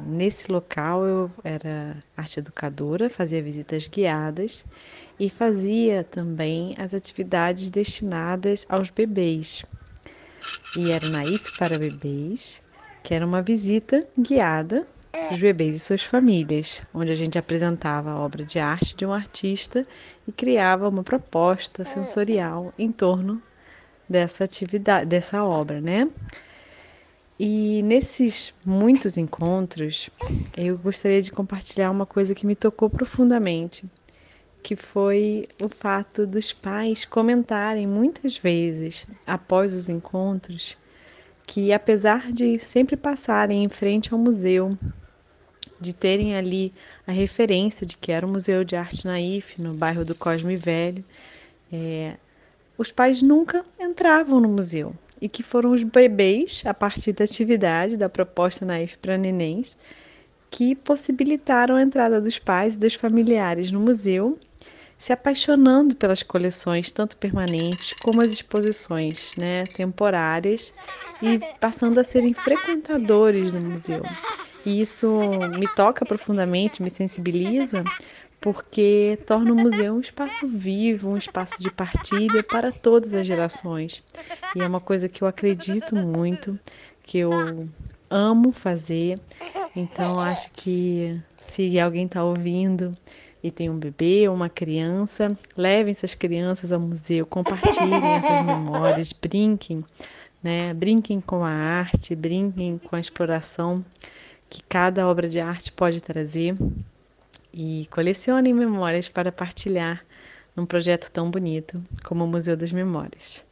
Nesse local eu era arte educadora, fazia visitas guiadas e fazia também as atividades destinadas aos bebês. E era o Naif para bebês, que era uma visita guiada dos bebês e suas famílias, onde a gente apresentava a obra de arte de um artista e criava uma proposta sensorial em torno dessa atividade, dessa obra, E nesses muitos encontros, eu gostaria de compartilhar uma coisa que me tocou profundamente, que foi o fato dos pais comentarem muitas vezes, após os encontros, que apesar de sempre passarem em frente ao museu, de terem ali a referência de que era o Museu de Arte Naif, no bairro do Cosme Velho, os pais nunca entravam no museu. E que foram os bebês, a partir da atividade, da proposta Naif para nenéns, que possibilitaram a entrada dos pais e dos familiares no museu, se apaixonando pelas coleções, tanto permanentes como as exposições temporárias, e passando a serem frequentadores do museu. E isso me toca profundamente, me sensibiliza, porque torna o museu um espaço vivo, um espaço de partilha para todas as gerações. E é uma coisa que eu acredito muito, que eu amo fazer. Então, acho que se alguém está ouvindo e tem um bebê ou uma criança, levem suas crianças ao museu, compartilhem essas memórias, brinquem, né? Brinquem com a arte, brinquem com a exploração que cada obra de arte pode trazer e colecionem memórias para partilhar num projeto tão bonito como o Museu das Memórias.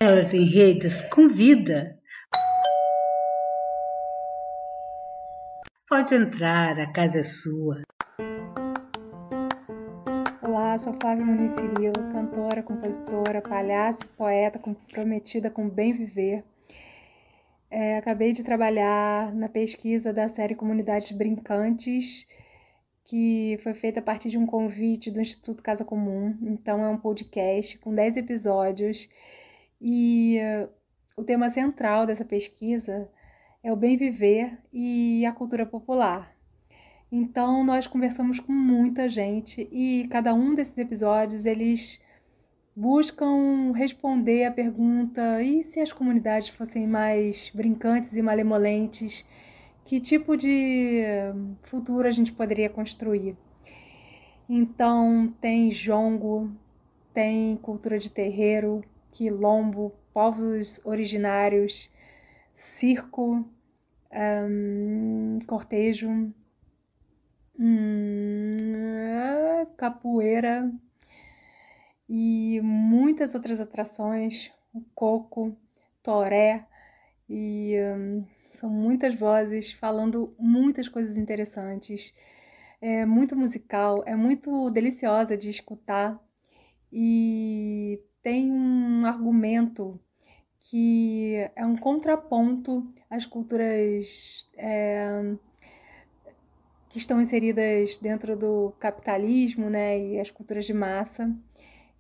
Elas em Redes convida. Pode entrar, a casa é sua. Olá, sou Flávia Muniz Cirilo, cantora, compositora, palhaça e poeta comprometida com o bem viver. Acabei de trabalhar na pesquisa da série Comunidades Brincantes, que foi feita a partir de um convite do Instituto Casa Comum. Então é um podcast com 10 episódios e o tema central dessa pesquisa é o bem viver e a cultura popular. Então nós conversamos com muita gente e cada um desses episódios eles buscam responder a pergunta: e se as comunidades fossem mais brincantes e malemolentes? Que tipo de futuro a gente poderia construir? Então tem jongo, tem cultura de terreiro, quilombo, povos originários, circo, cortejo, capoeira e muitas outras atrações, o coco, toré, e são muitas vozes falando muitas coisas interessantes. É muito musical, é muito deliciosa de escutar e tem um argumento que é um contraponto às culturas que estão inseridas dentro do capitalismo, né, e as culturas de massa.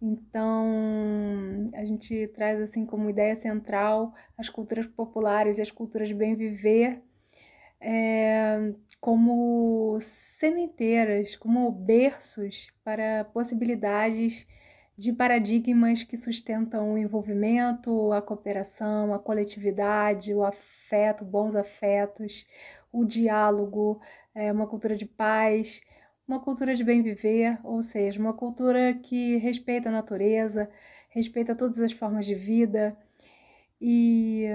Então, a gente traz assim como ideia central as culturas populares e as culturas de bem viver como sementeiras, como berços para possibilidades de paradigmas que sustentam o envolvimento, a cooperação, a coletividade, o afeto, bons afetos, o diálogo, uma cultura de paz, uma cultura de bem viver, ou seja, uma cultura que respeita a natureza, respeita todas as formas de vida e,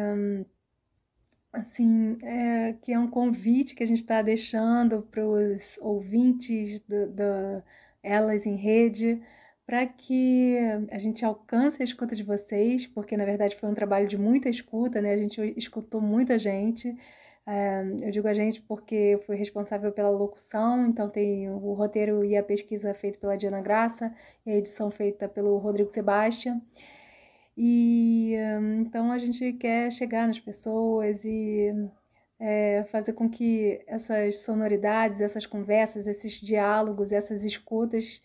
assim, que é um convite que a gente está deixando para os ouvintes do Elas em Rede, para que a gente alcance a escuta de vocês, porque na verdade foi um trabalho de muita escuta, né? A gente escutou muita gente. Eu digo a gente porque eu fui responsável pela locução, então tem o roteiro e a pesquisa feita pela Diana Graça e a edição feita pelo Rodrigo Sebastião. E então a gente quer chegar nas pessoas e fazer com que essas sonoridades, essas conversas, esses diálogos, essas escutas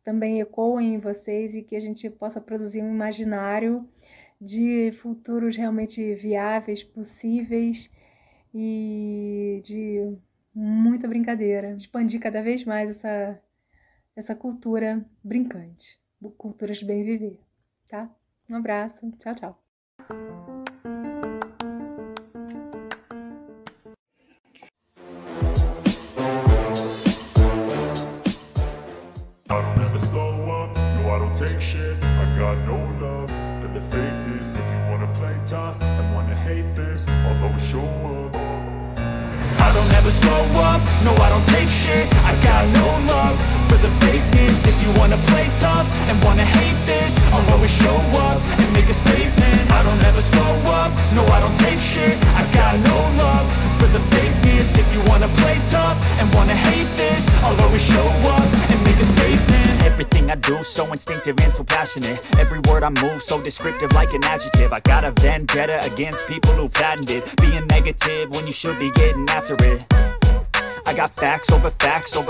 também ecoem em vocês e que a gente possa produzir um imaginário de futuros realmente viáveis, possíveis e de muita brincadeira, de expandir cada vez mais essa cultura brincante, culturas de bem viver, tá? Um abraço, tchau, tchau. Take shit, I got no love for the fakeness. If you wanna play tough and wanna hate this, I'll always show up. I don't ever slow up, no I don't take shit. I got no love for the fakeness. If you wanna play tough and wanna hate this, I'll always show up and make a statement. I don't ever slow up, no I don't take shit. I got no love for the fakeness. If you wanna play tough and wanna hate this, I'll always show up and make a statement. Everything I do so instinctive and so passionate. Every word I move so descriptive like an adjective. I got a vendetta against people who patented being negative when you should be getting after it. I got facts over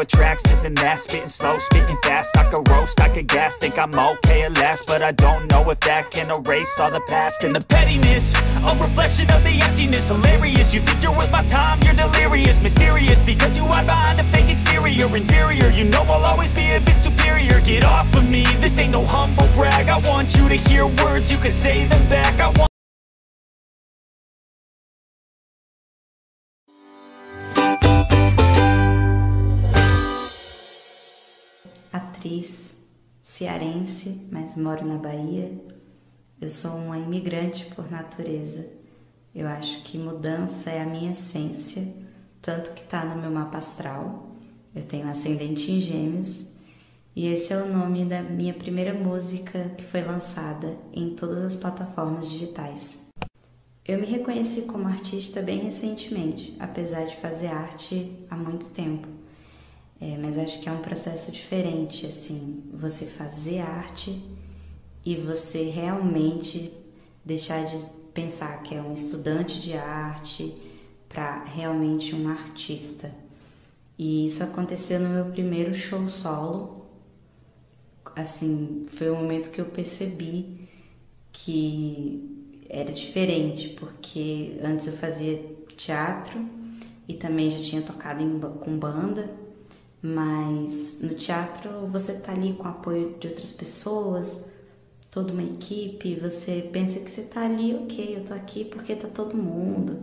tracks, this and that. Spitting slow, spitting fast, I could roast, I could gas. Think I'm okay at last, but I don't know if that can erase all the past. And the pettiness, a reflection of the emptiness. Hilarious, you think you're worth my time, you're delirious. Mysterious, because you hide behind a fake exterior. Inferior, you know I'll always be a bit superior. Get off of me, this ain't no humble brag. I want you to hear words, you can say them back. I want atriz cearense, mas moro na Bahia. Eu sou uma imigrante por natureza. Eu acho que mudança é a minha essência, tanto que está no meu mapa astral. Eu tenho ascendente em Gêmeos e esse é o nome da minha primeira música que foi lançada em todas as plataformas digitais. Eu me reconheci como artista bem recentemente, apesar de fazer arte há muito tempo. Mas acho que é um processo diferente, assim, você fazer arte e você realmente deixar de pensar que é um estudante de arte para realmente um artista. E isso aconteceu no meu primeiro show solo. Assim, foi o momento que eu percebi que era diferente, porque antes eu fazia teatro e também já tinha tocado com banda. Mas no teatro você tá ali com o apoio de outras pessoas, toda uma equipe, você pensa que você tá ali, ok, eu tô aqui porque tá todo mundo.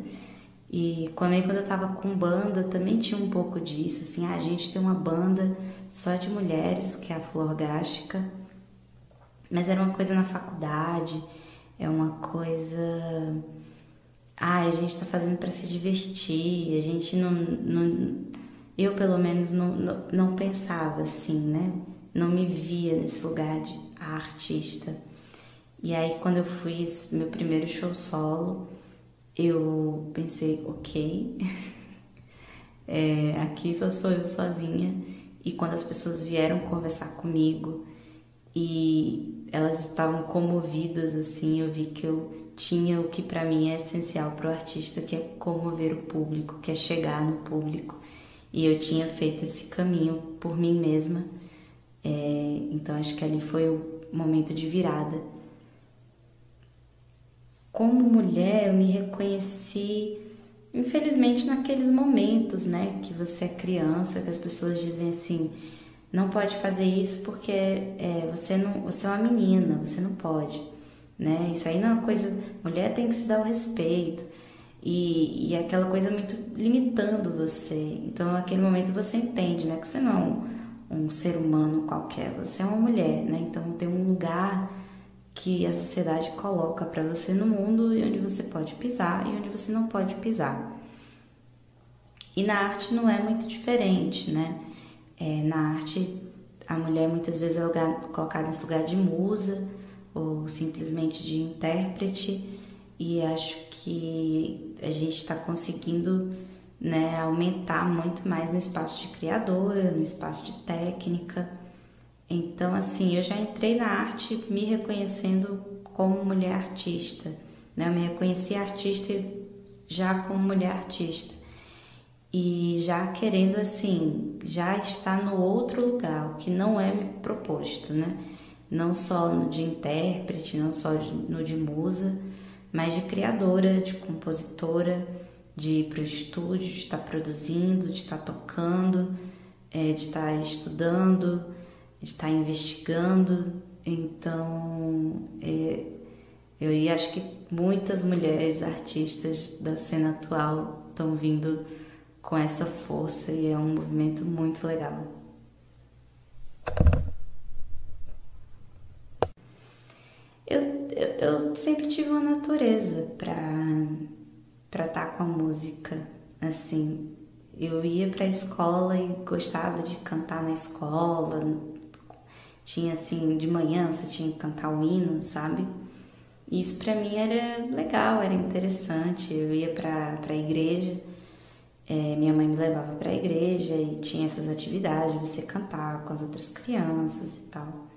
E quando eu tava com banda também tinha um pouco disso, assim, a gente tem uma banda só de mulheres, que é a Flor Gástica, mas era uma coisa na faculdade, é uma coisa... a gente tá fazendo pra se divertir, a gente não eu, pelo menos, não pensava assim, né? Não me via nesse lugar de artista. E aí, quando eu fiz meu primeiro show solo, eu pensei, ok, aqui só sou eu sozinha. E quando as pessoas vieram conversar comigo e elas estavam comovidas, assim, eu vi que eu tinha o que pra mim é essencial pro artista, que é comover o público, que é chegar no público. E eu tinha feito esse caminho por mim mesma, então acho que ali foi o momento de virada. Como mulher, eu me reconheci, infelizmente, naqueles momentos, né, que você é criança, que as pessoas dizem assim, não pode fazer isso porque você é uma menina, você não pode, né? Isso aí não é uma coisa, mulher tem que se dar o respeito. E aquela coisa muito limitando você. Então, naquele momento você entende, né, que você não é um ser humano qualquer, você é uma mulher, né? Então tem um lugar que a sociedade coloca para você no mundo e onde você pode pisar e onde você não pode pisar. E na arte não é muito diferente, né? Na arte a mulher muitas vezes é colocada nesse lugar de musa ou simplesmente de intérprete, e acho que a gente está conseguindo, né, aumentar muito mais no espaço de criadora, no espaço de técnica. Então, assim, eu já entrei na arte me reconhecendo como mulher artista, né? Eu me reconheci artista já como mulher artista. E já querendo, assim, já estar no outro lugar, o que não é proposto, né? Não só no de intérprete, não só no de musa, mas de criadora, de compositora, de ir para o estúdio, de estar produzindo, de estar tocando, de estar estudando, de estar investigando. Então, eu acho que muitas mulheres artistas da cena atual estão vindo com essa força e é um movimento muito legal. Eu sempre tive uma natureza para estar com a música, assim. Eu ia para a escola e gostava de cantar na escola. Tinha, assim, de manhã você tinha que cantar o hino, sabe? Isso para mim era legal, era interessante. Eu ia para a igreja, minha mãe me levava para a igreja e tinha essas atividades de você cantar com as outras crianças e tal.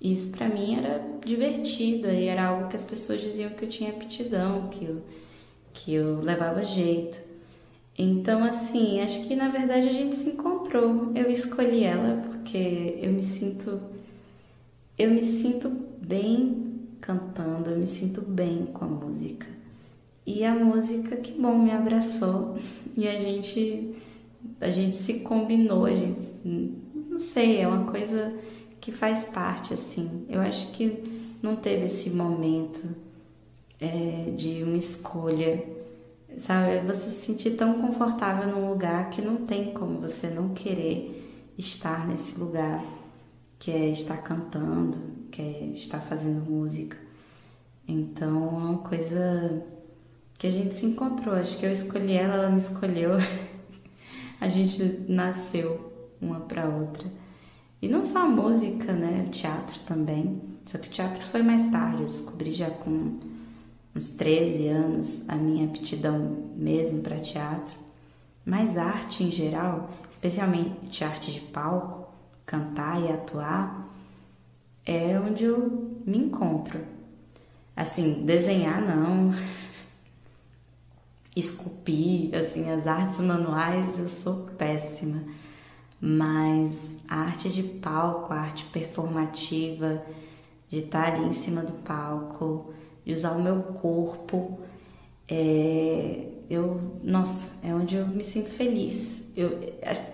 Isso para mim era divertido, e era algo que as pessoas diziam que eu tinha aptidão, que eu levava jeito. Então, assim, acho que na verdade a gente se encontrou. Eu escolhi ela porque eu me sinto bem cantando, eu me sinto bem com a música. E a música, que bom, me abraçou e a gente se combinou, não sei, é uma coisa que faz parte, assim. Eu acho que não teve esse momento de uma escolha, sabe? Você se sentir tão confortável num lugar que não tem como você não querer estar nesse lugar, que é estar cantando, que é estar fazendo música. Então é uma coisa que a gente se encontrou. Acho que eu escolhi ela, ela me escolheu. A gente nasceu uma para outra. E não só a música, né? O teatro também. Só que o teatro foi mais tarde. Eu descobri já com uns 13 anos a minha aptidão mesmo para teatro. Mas arte em geral, especialmente arte de palco, cantar e atuar, é onde eu me encontro. Assim, desenhar não, esculpir, assim, as artes manuais eu sou péssima, mas a arte de palco, a arte performativa, de estar ali em cima do palco, de usar o meu corpo, é onde eu me sinto feliz. Eu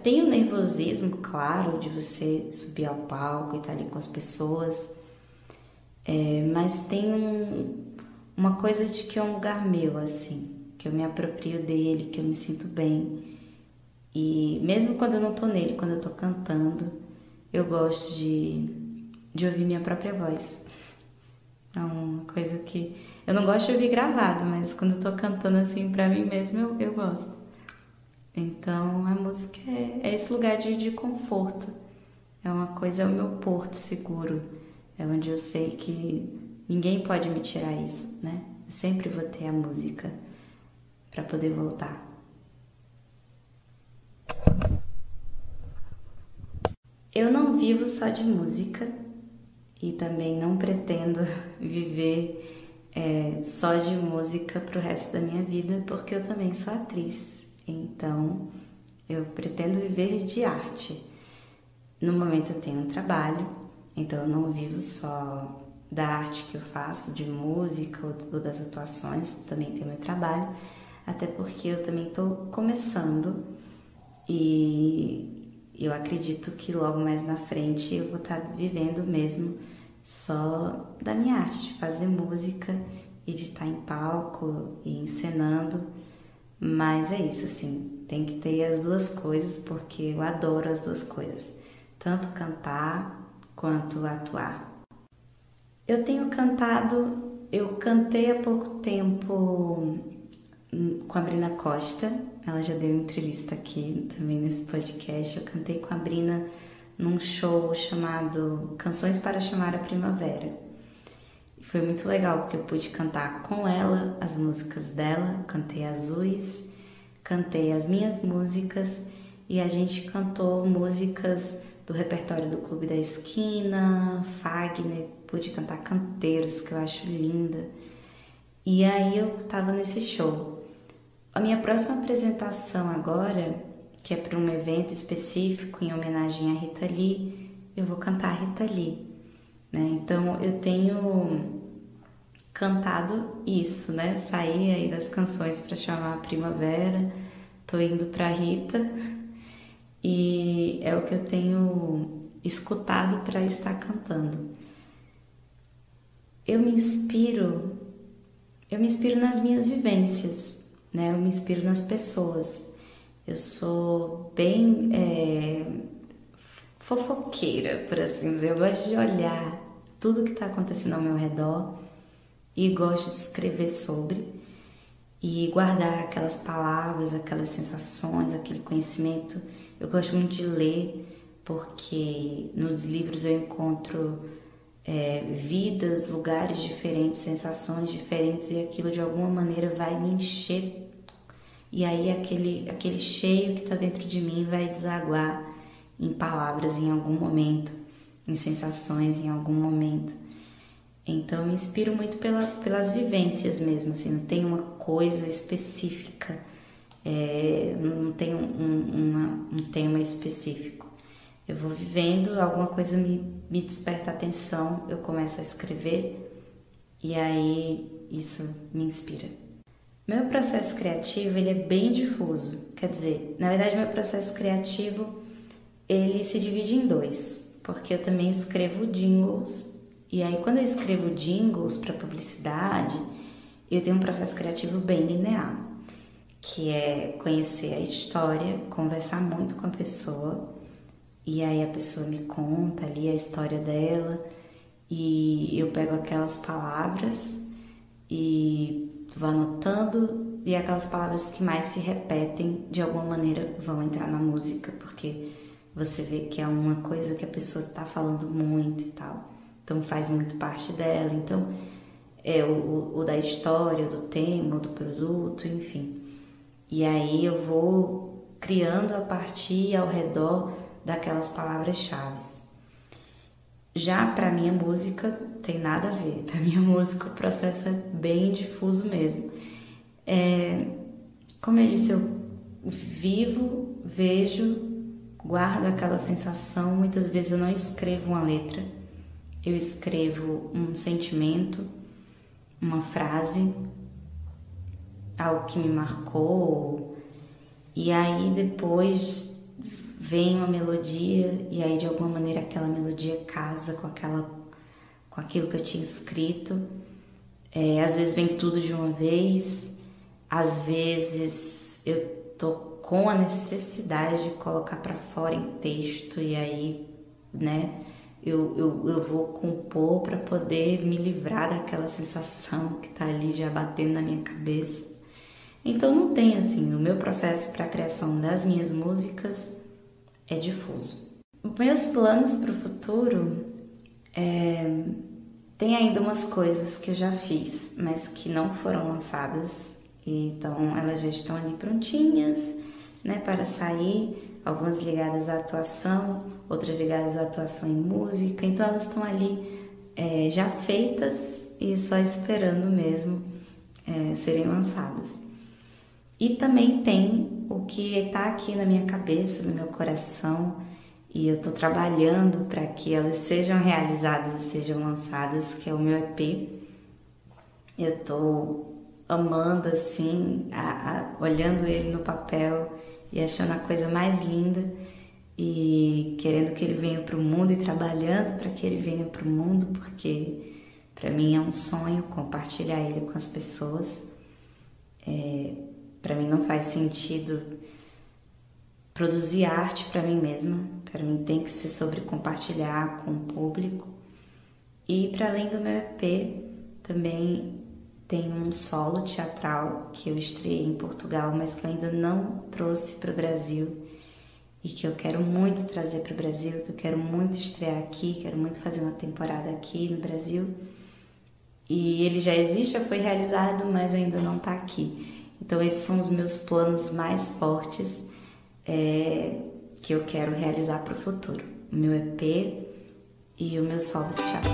tenho nervosismo, claro, de você subir ao palco e estar ali com as pessoas, mas tem uma coisa de que é um lugar meu, assim, que eu me aproprio dele, que eu me sinto bem. E mesmo quando eu não tô nele, quando eu tô cantando, eu gosto de ouvir minha própria voz. É uma coisa que eu não gosto de ouvir gravado, mas quando eu tô cantando assim pra mim mesma, eu gosto. Então a música é esse lugar de conforto. É uma coisa, é o meu porto seguro. É onde eu sei que ninguém pode me tirar isso, né? Eu sempre vou ter a música para poder voltar. Eu não vivo só de música e também não pretendo viver só de música pro resto da minha vida, porque eu também sou atriz. Então, eu pretendo viver de arte. No momento eu tenho um trabalho, então eu não vivo só da arte que eu faço, de música ou das atuações, também tenho meu trabalho, até porque eu também estou começando e eu acredito que logo mais na frente eu vou estar vivendo mesmo só da minha arte, de fazer música e de estar em palco e encenando. Mas é isso, assim, tem que ter as duas coisas, porque eu adoro as duas coisas, tanto cantar quanto atuar. Eu tenho cantado, eu cantei há pouco tempo com a Brina Costa, ela já deu entrevista aqui também nesse podcast. Eu cantei com a Brina num show chamado Canções para Chamar a Primavera. E foi muito legal, porque eu pude cantar com ela as músicas dela, cantei Azuis, cantei as minhas músicas e a gente cantou músicas do repertório do Clube da Esquina, Fagner, pude cantar Canteiros, que eu acho linda. E aí eu tava nesse show. A minha próxima apresentação agora, que é para um evento específico em homenagem a Rita Lee, eu vou cantar Rita Lee, né? Então eu tenho cantado isso, né? Saí aí das canções para chamar a primavera, tô indo para Rita e é o que eu tenho escutado para estar cantando. Eu me inspiro nas minhas vivências, né? Eu me inspiro nas pessoas. Eu sou bem fofoqueira, por assim dizer. Eu gosto de olhar tudo que está acontecendo ao meu redor e gosto de escrever sobre e guardar aquelas palavras, aquelas sensações, aquele conhecimento. Eu gosto muito de ler, porque nos livros eu encontro vidas, lugares diferentes, sensações diferentes, e aquilo de alguma maneira vai me encher. E aí aquele cheio que está dentro de mim vai desaguar em palavras em algum momento, em sensações em algum momento. Então eu me inspiro muito pelas vivências mesmo, assim, não tem uma coisa específica Não tem um tema específico. Eu vou vivendo, alguma coisa me desperta a atenção, eu começo a escrever e aí isso me inspira. Meu processo criativo, ele é bem difuso. Quer dizer, na verdade, meu processo criativo, ele se divide em dois, porque eu também escrevo jingles. E aí, quando eu escrevo jingles para publicidade, eu tenho um processo criativo bem linear, que é conhecer a história, conversar muito com a pessoa, e aí a pessoa me conta ali a história dela, e eu pego aquelas palavras e vou anotando, e aquelas palavras que mais se repetem, de alguma maneira vão entrar na música, porque você vê que é uma coisa que a pessoa está falando muito e tal, então faz muito parte dela. Então é o da história, do tema, do produto, enfim. E aí eu vou criando a partir e ao redor daquelas palavras-chave. Já para minha música tem nada a ver. Para minha música o processo é bem difuso mesmo. Como eu disse, eu vivo, vejo, guardo aquela sensação. Muitas vezes eu não escrevo uma letra, eu escrevo um sentimento, uma frase, algo que me marcou, e aí depois vem uma melodia, e aí de alguma maneira aquela melodia casa com aquilo que eu tinha escrito. Às vezes vem tudo de uma vez, às vezes eu tô com a necessidade de colocar para fora em texto, e aí, né, eu vou compor para poder me livrar daquela sensação que tá ali já batendo na minha cabeça. Então não tem assim, o meu processo para a criação das minhas músicas é difuso. Meus planos para o futuro, tem ainda umas coisas que eu já fiz, mas que não foram lançadas, então elas já estão ali prontinhas, né, para sair, algumas ligadas à atuação, outras ligadas à atuação em música, então elas estão ali já feitas e só esperando mesmo serem lançadas. E também tem o que está aqui na minha cabeça, no meu coração, e eu estou trabalhando para que elas sejam realizadas e sejam lançadas, que é o meu EP. Eu estou amando, assim, olhando ele no papel e achando a coisa mais linda e querendo que ele venha para o mundo e trabalhando para que ele venha para o mundo, porque para mim é um sonho compartilhar ele com as pessoas. Para mim não faz sentido produzir arte para mim mesma. Para mim tem que ser sobre compartilhar com o público. E para além do meu EP, também tem um solo teatral que eu estreiei em Portugal, mas que eu ainda não trouxe para o Brasil e que eu quero muito trazer para o Brasil, que eu quero muito estrear aqui, quero muito fazer uma temporada aqui no Brasil. E ele já existe, já foi realizado, mas ainda não está aqui. Então esses são os meus planos mais fortes que eu quero realizar para o futuro. O meu EP e o meu solo de teatro.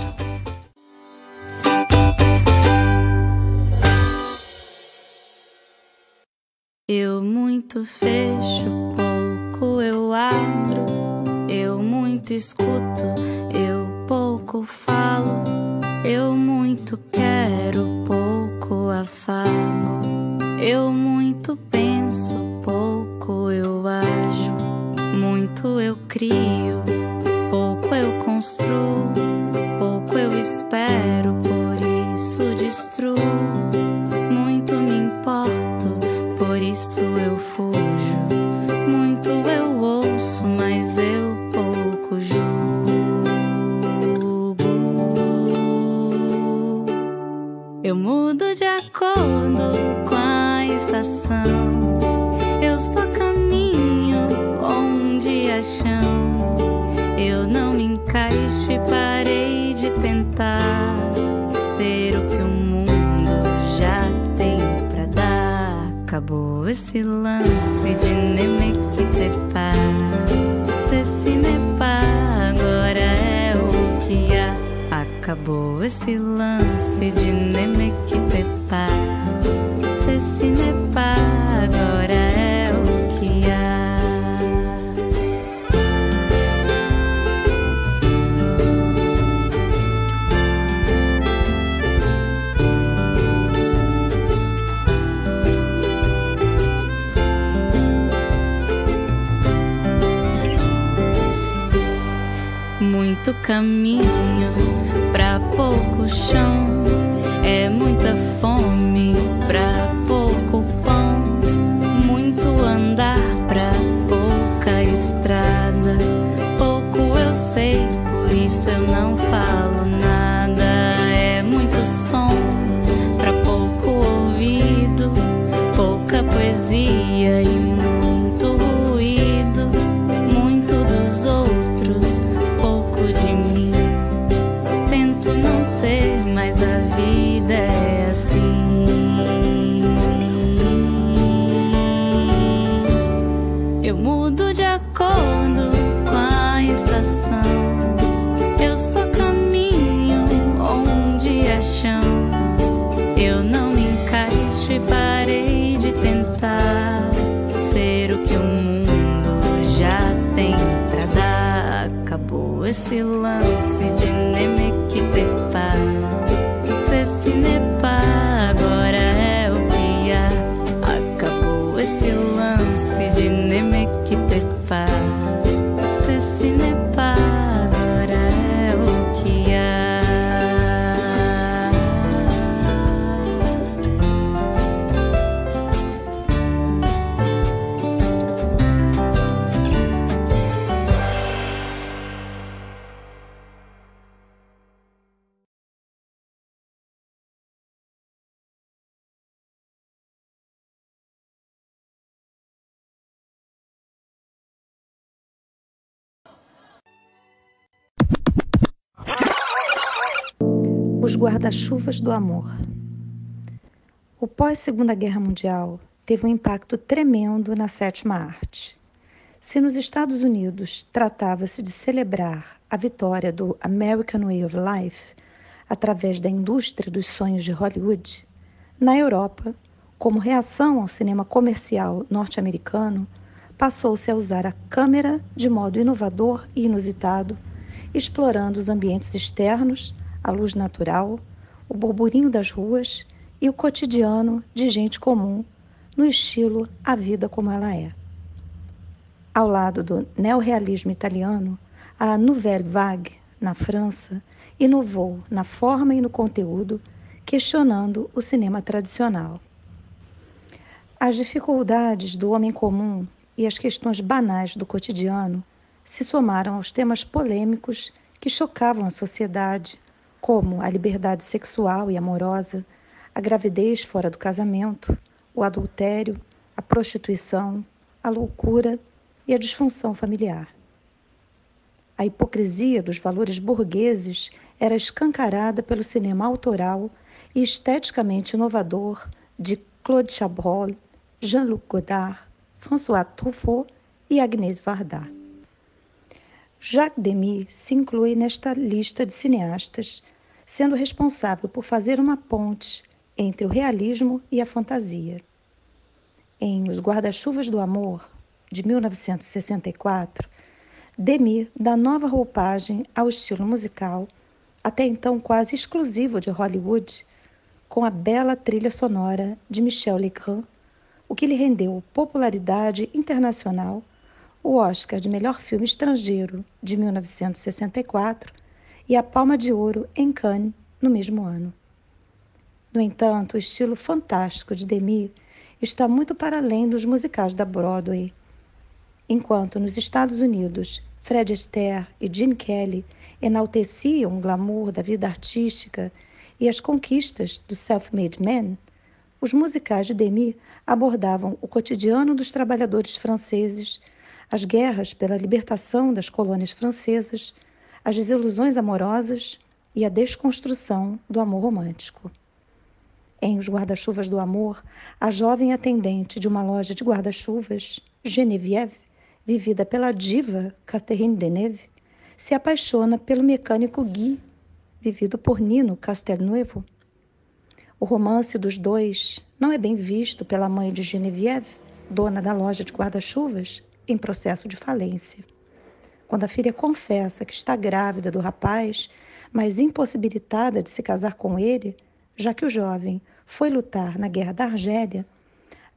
Eu muito fecho, pouco eu abro. Eu muito escuto, eu pouco falo. Eu muito quero, pouco afago. Eu muito penso, pouco eu ajo. Muito eu crio, pouco eu construo. Pouco eu espero, por isso destruo. Muito me importo, por isso eu fujo. Muito eu ouço, mas eu pouco julgo. Eu mudo de acordo com a estação. Eu só caminho onde há chão. Eu não me encaixo e parei de tentar ser o que o mundo já tem pra dar. Acabou esse lance de Nemequitepá. Cecimepa, agora é o que há. Acabou esse lance de Nemequitepá. Cecimepa, agora é caminho pra pouco chão, é muita fome pra pouco pão, muito andar pra pouca estrada. Pouco eu sei, por isso eu não falo nada. É muito som pra pouco ouvido, pouca poesia e muito ruído, muito dos outros, pouco de mim. Tento não ser, mas a vida é assim. Eu mudo de acordo com a estação, eu só caminho onde é chão. Eu não me encaixo e parei de tentar ser o que o mundo já tem pra dar. Acabou esse lance de Nemequitepa, Cecinepa, agora é o que há. Acabou esse lance de Nemequitepa, Cecinepa, agora é o que há. Os guarda-chuvas do amor. O pós-Segunda Guerra Mundial teve um impacto tremendo na sétima arte. Se nos Estados Unidos tratava-se de celebrar a vitória do American Way of Life através da indústria dos sonhos de Hollywood, na Europa, como reação ao cinema comercial norte-americano, passou-se a usar a câmera de modo inovador e inusitado, explorando os ambientes externos, a luz natural, o burburinho das ruas e o cotidiano de gente comum, no estilo A Vida Como Ela É. Ao lado do neorrealismo italiano, a Nouvelle Vague, na França, inovou na forma e no conteúdo, questionando o cinema tradicional. As dificuldades do homem comum e as questões banais do cotidiano se somaram aos temas polêmicos que chocavam a sociedade, como a liberdade sexual e amorosa, a gravidez fora do casamento, o adultério, a prostituição, a loucura e a disfunção familiar. A hipocrisia dos valores burgueses era escancarada pelo cinema autoral e esteticamente inovador de Claude Chabrol, Jean-Luc Godard, François Truffaut e Agnès Varda. Jacques Demy se inclui nesta lista de cineastas, sendo responsável por fazer uma ponte entre o realismo e a fantasia. Em Os Guarda-Chuvas do Amor, de 1964, Demy dá nova roupagem ao estilo musical, até então quase exclusivo de Hollywood, com a bela trilha sonora de Michel Legrand, o que lhe rendeu popularidade internacional, o Oscar de Melhor Filme Estrangeiro, de 1964, e a Palma de Ouro em Cannes, no mesmo ano. No entanto, o estilo fantástico de Demy está muito para além dos musicais da Broadway. Enquanto nos Estados Unidos, Fred Astaire e Gene Kelly enalteciam o glamour da vida artística e as conquistas do self-made man, os musicais de Demy abordavam o cotidiano dos trabalhadores franceses, as guerras pela libertação das colônias francesas, as desilusões amorosas e a desconstrução do amor romântico. Em Os Guarda-Chuvas do Amor, a jovem atendente de uma loja de guarda-chuvas, Geneviève, vivida pela diva Catherine Deneuve, se apaixona pelo mecânico Guy, vivido por Nino Castelnuovo. O romance dos dois não é bem visto pela mãe de Geneviève, dona da loja de guarda-chuvas, em processo de falência. Quando a filha confessa que está grávida do rapaz, mas impossibilitada de se casar com ele, já que o jovem foi lutar na Guerra da Argélia,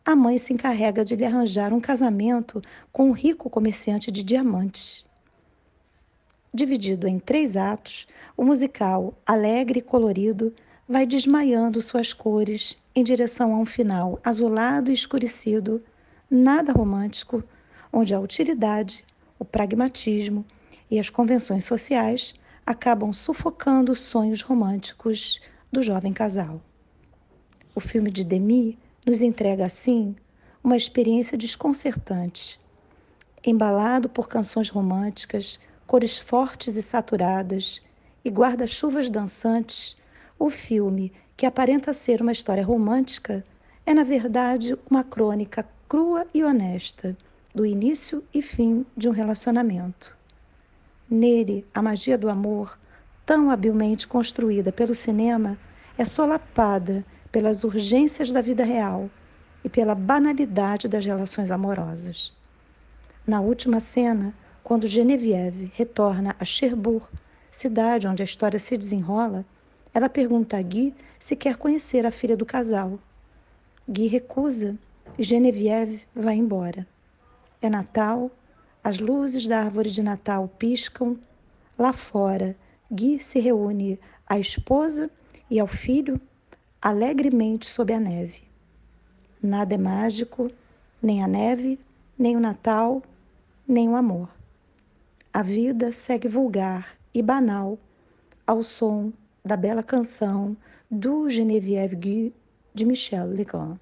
a mãe se encarrega de lhe arranjar um casamento com um rico comerciante de diamantes. Dividido em 3 atos, o musical, alegre e colorido, vai desmaiando suas cores em direção a um final azulado e escurecido, nada romântico, onde a utilidade, o pragmatismo e as convenções sociais acabam sufocando os sonhos românticos do jovem casal. O filme de Demy nos entrega, assim, uma experiência desconcertante. Embalado por canções românticas, cores fortes e saturadas e guarda-chuvas dançantes, o filme, que aparenta ser uma história romântica, é, na verdade, uma crônica crua e honesta do início e fim de um relacionamento. Nele, a magia do amor, tão habilmente construída pelo cinema, é solapada pelas urgências da vida real e pela banalidade das relações amorosas. Na última cena, quando Geneviève retorna a Cherbourg, cidade onde a história se desenrola, ela pergunta a Guy se quer conhecer a filha do casal. Guy recusa e Geneviève vai embora. É Natal, as luzes da árvore de Natal piscam. Lá fora, Guy se reúne à esposa e ao filho alegremente sob a neve. Nada é mágico, nem a neve, nem o Natal, nem o amor. A vida segue vulgar e banal ao som da bela canção do Geneviève Guy de Michel Legrand.